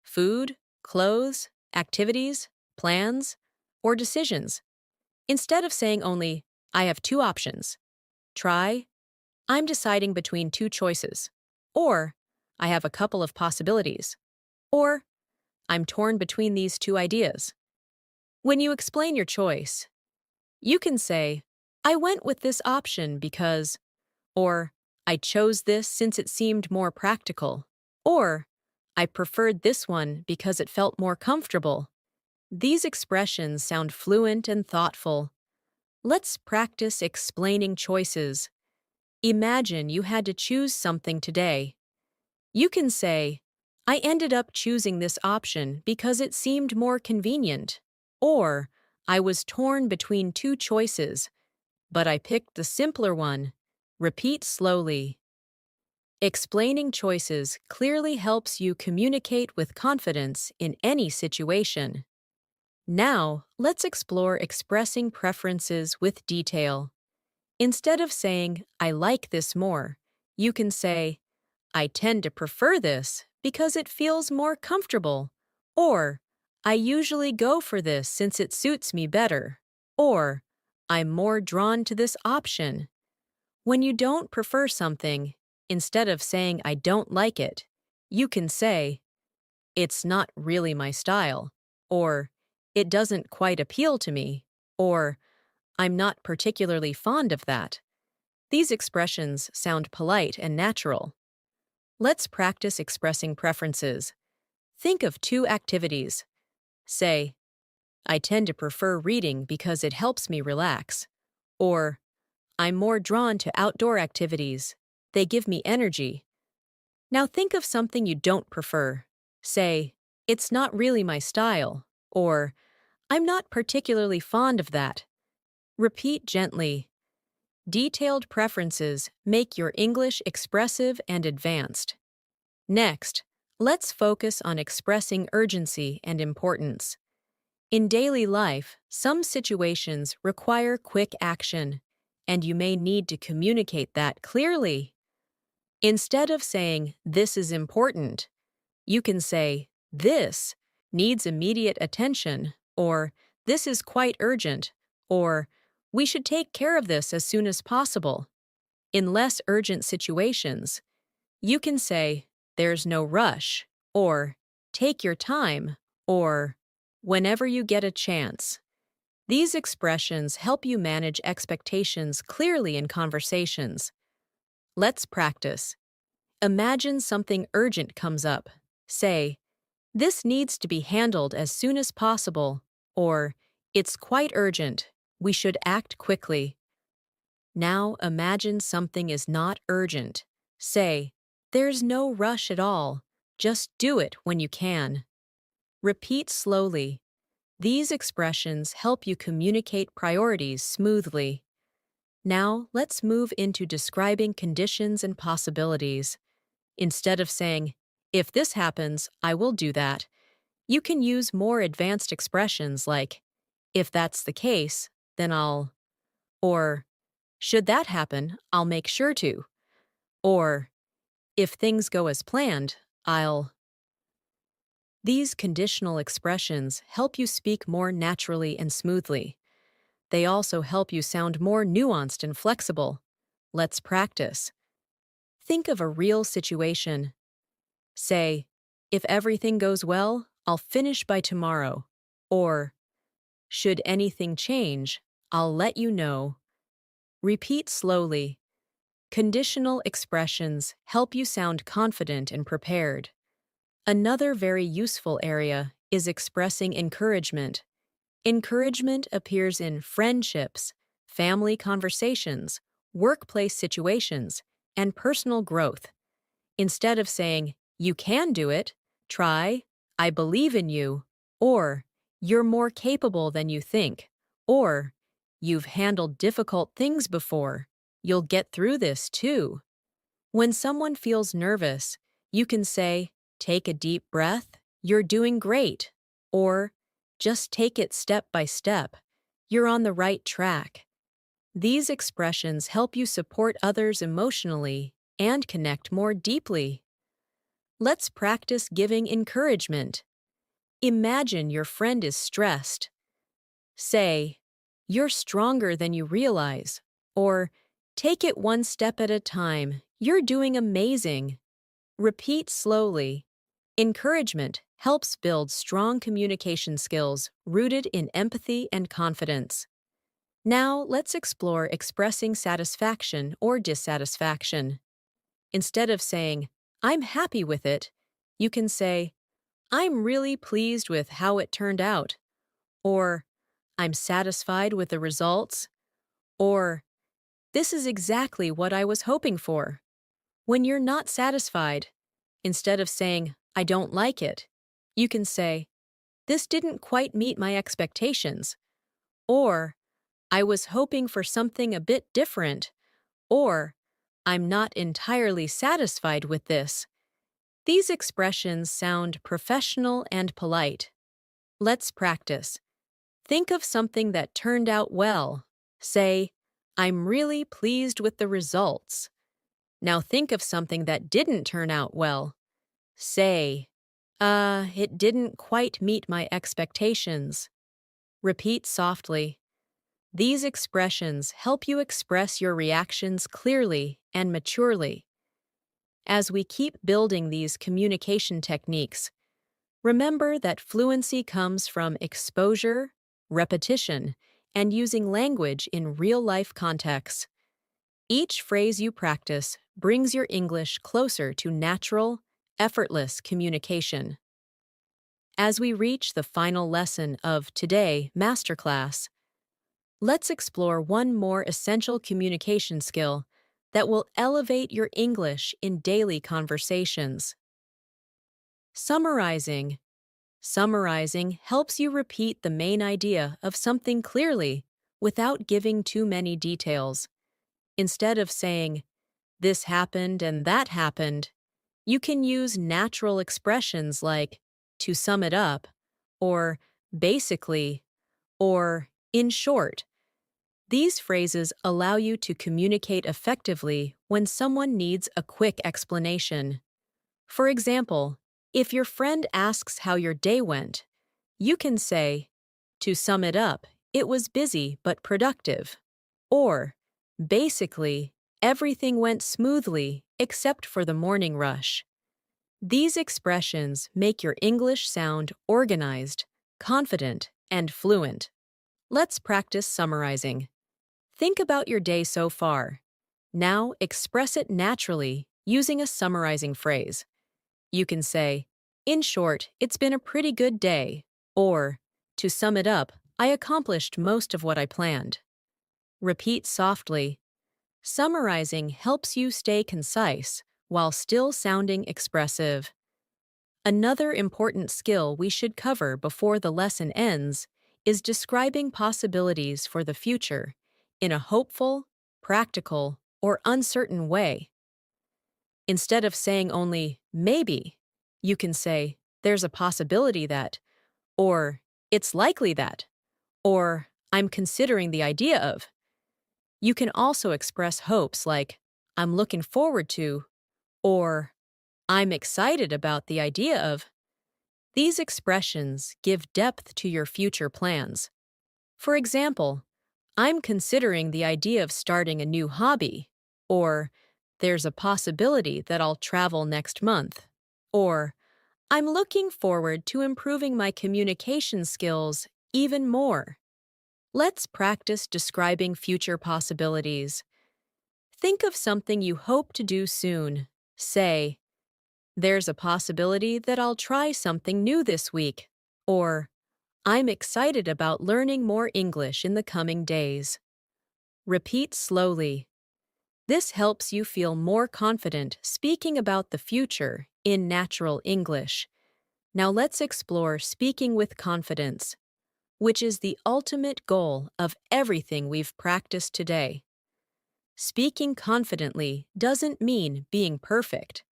food, clothes, activities, plans, or decisions. Instead of saying only, I have two options, try, I'm deciding between two choices. Or, I have a couple of possibilities. Or, I'm torn between these two ideas. When you explain your choice, you can say, I went with this option because, or I chose this since it seemed more practical, or I preferred this one because it felt more comfortable. These expressions sound fluent and thoughtful. Let's practice explaining choices. Imagine you had to choose something today. You can say, I ended up choosing this option because it seemed more convenient. Or, I was torn between two choices, but I picked the simpler one. Repeat slowly. Explaining choices clearly helps you communicate with confidence in any situation. Now, let's explore expressing preferences with detail. Instead of saying, I like this more, you can say, I tend to prefer this because it feels more comfortable. Or, I usually go for this since it suits me better. Or, I'm more drawn to this option. When you don't prefer something, instead of saying I don't like it, you can say, it's not really my style, or it doesn't quite appeal to me, or I'm not particularly fond of that. These expressions sound polite and natural. Let's practice expressing preferences. Think of two activities. Say, I tend to prefer reading because it helps me relax. Or, I'm more drawn to outdoor activities. They give me energy. Now think of something you don't prefer. Say, it's not really my style. Or, I'm not particularly fond of that. Repeat gently. Detailed preferences make your English expressive and advanced. Next, let's focus on expressing urgency and importance. In daily life, some situations require quick action, and you may need to communicate that clearly. Instead of saying, this is important, you can say, this needs immediate attention, or this is quite urgent, or we should take care of this as soon as possible. In less urgent situations, you can say, there's no rush, or take your time, or whenever you get a chance. These expressions help you manage expectations clearly in conversations. Let's practice. Imagine something urgent comes up. Say, this needs to be handled as soon as possible, or it's quite urgent. We should act quickly. Now imagine something is not urgent. Say, there's no rush at all. Just do it when you can. Repeat slowly. These expressions help you communicate priorities smoothly. Now, let's move into describing conditions and possibilities. Instead of saying, if this happens, I will do that, you can use more advanced expressions like, if that's the case, then I'll, or, should that happen, I'll make sure to, or, if things go as planned, I'll. These conditional expressions help you speak more naturally and smoothly. They also help you sound more nuanced and flexible. Let's practice. Think of a real situation. Say, if everything goes well, I'll finish by tomorrow. Or, should anything change, I'll let you know. Repeat slowly. Conditional expressions help you sound confident and prepared. Another very useful area is expressing encouragement. Encouragement appears in friendships, family conversations, workplace situations, and personal growth. Instead of saying, "You can do it," try, "I believe in you," or "You're more capable than you think," or "You've handled difficult things before. You'll get through this too." When someone feels nervous, you can say, "Take a deep breath, you're doing great," or "Just take it step by step, you're on the right track." These expressions help you support others emotionally and connect more deeply. Let's practice giving encouragement. Imagine your friend is stressed. Say, "You're stronger than you realize," or "Take it one step at a time, you're doing amazing." Repeat slowly. Encouragement helps build strong communication skills rooted in empathy and confidence. Now, let's explore expressing satisfaction or dissatisfaction. Instead of saying, "I'm happy with it," you can say, "I'm really pleased with how it turned out," or "I'm satisfied with the results," or "This is exactly what I was hoping for." When you're not satisfied, instead of saying, "I don't like it," you can say, "This didn't quite meet my expectations," or "I was hoping for something a bit different," or "I'm not entirely satisfied with this." These expressions sound professional and polite. Let's practice. Think of something that turned out well. Say, "I'm really pleased with the results." Now think of something that didn't turn out well. Say, "It didn't quite meet my expectations." Repeat softly. These expressions help you express your reactions clearly and maturely. As we keep building these communication techniques, remember that fluency comes from exposure, repetition, and using language in real-life contexts. Each phrase you practice brings your English closer to natural, effortless communication. As we reach the final lesson of Today Masterclass, let's explore one more essential communication skill that will elevate your English in daily conversations. Summarizing. Summarizing helps you repeat the main idea of something clearly without giving too many details. Instead of saying, "This happened and that happened," you can use natural expressions like "to sum it up," or "basically," or "in short." These phrases allow you to communicate effectively when someone needs a quick explanation. For example, if your friend asks how your day went, you can say, "To sum it up, it was busy but productive." Or, "Basically, everything went smoothly except for the morning rush." These expressions make your English sound organized, confident, and fluent. Let's practice summarizing. Think about your day so far. Now express it naturally using a summarizing phrase. You can say, "In short, it's been a pretty good day," or, "To sum it up, I accomplished most of what I planned." Repeat softly. Summarizing helps you stay concise while still sounding expressive. Another important skill we should cover before the lesson ends is describing possibilities for the future in a hopeful, practical, or uncertain way. Instead of saying only "maybe," you can say "there's a possibility that," or "it's likely that," or "I'm considering the idea of." You can also express hopes like "I'm looking forward to," or "I'm excited about the idea of." These expressions give depth to your future plans. For example, "I'm considering the idea of starting a new hobby," or "There's a possibility that I'll travel next month," or "I'm looking forward to improving my communication skills even more." Let's practice describing future possibilities. Think of something you hope to do soon. Say, "There's a possibility that I'll try something new this week," or I'm excited about learning more English in the coming days. Repeat slowly. This helps you feel more confident speaking about the future in natural English. Now let's explore speaking with confidence, which is the ultimate goal of everything we've practiced today. Speaking confidently doesn't mean being perfect.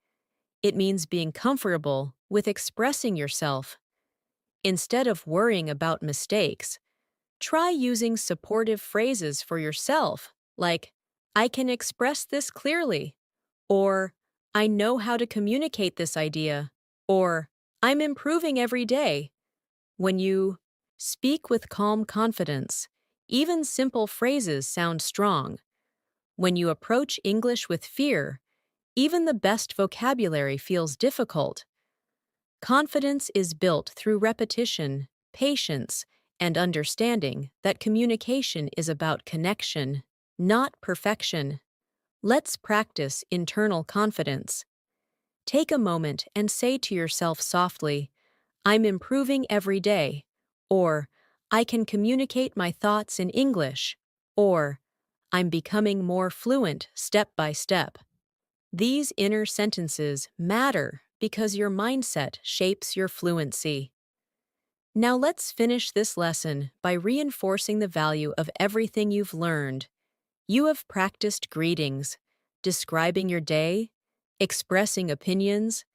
It means being comfortable with expressing yourself. Instead of worrying about mistakes, try using supportive phrases for yourself, like, I can express this clearly, or I know how to communicate this idea, or I'm improving every day. When you speak with calm confidence, even simple phrases sound strong. When you approach English with fear, even the best vocabulary feels difficult. Confidence is built through repetition, patience, and understanding that communication is about connection, not perfection. Let's practice internal confidence. Take a moment and say to yourself softly, I'm improving every day, or I can communicate my thoughts in English, or I'm becoming more fluent step by step. These inner sentences matter because your mindset shapes your fluency. Now let's finish this lesson by reinforcing the value of everything you've learned. You have practiced greetings, describing your day, expressing opinions,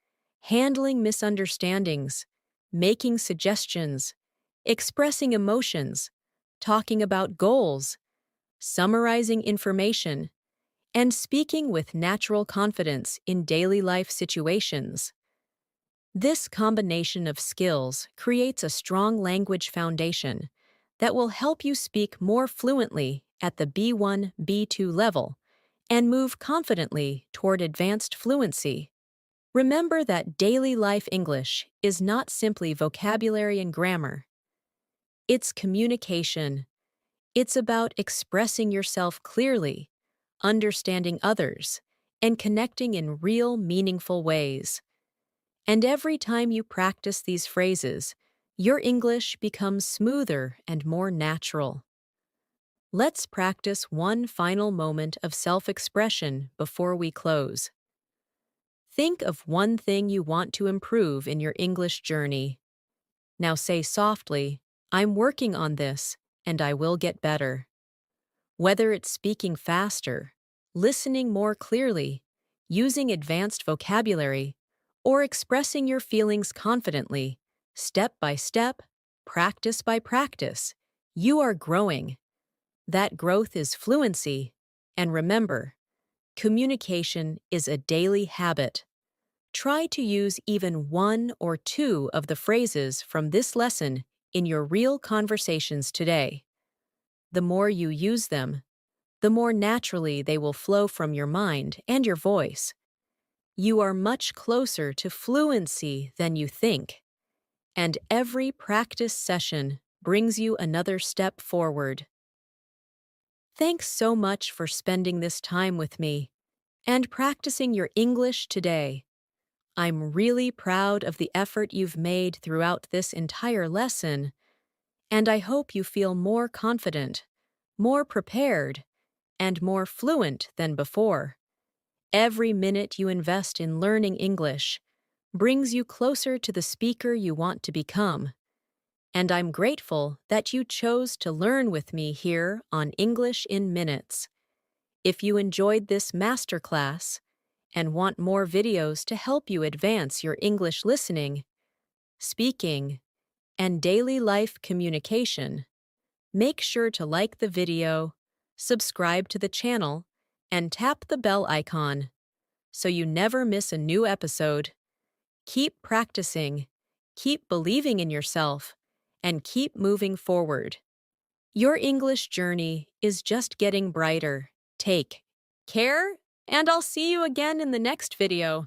handling misunderstandings, making suggestions, expressing emotions, talking about goals, summarizing information, and speaking with natural confidence in daily life situations. This combination of skills creates a strong language foundation that will help you speak more fluently at the B1, B2 level and move confidently toward advanced fluency. Remember that daily life English is not simply vocabulary and grammar. It's communication. It's about expressing yourself clearly, understanding others, and connecting in real, meaningful ways. And every time you practice these phrases, your English becomes smoother and more natural. Let's practice one final moment of self-expression before we close. Think of one thing you want to improve in your English journey. Now say softly, I'm working on this, and I will get better. Whether it's speaking faster, listening more clearly, using advanced vocabulary, or expressing your feelings confidently, step by step, practice by practice, you are growing. That growth is fluency. And remember, communication is a daily habit. Try to use even one or two of the phrases from this lesson in your real conversations today. The more you use them, the more naturally they will flow from your mind and your voice. You are much closer to fluency than you think, and every practice session brings you another step forward. Thanks so much for spending this time with me and practicing your English today. I'm really proud of the effort you've made throughout this entire lesson, and I hope you feel more confident, more prepared, and more fluent than before. Every minute you invest in learning English brings you closer to the speaker you want to become. And I'm grateful that you chose to learn with me here on English in Minutes. If you enjoyed this masterclass and want more videos to help you advance your English listening, speaking, and daily life communication, make sure to like the video, subscribe to the channel, and tap the bell icon so you never miss a new episode. Keep practicing, keep believing in yourself, and keep moving forward. Your English journey is just getting brighter. Take care, and I'll see you again in the next video.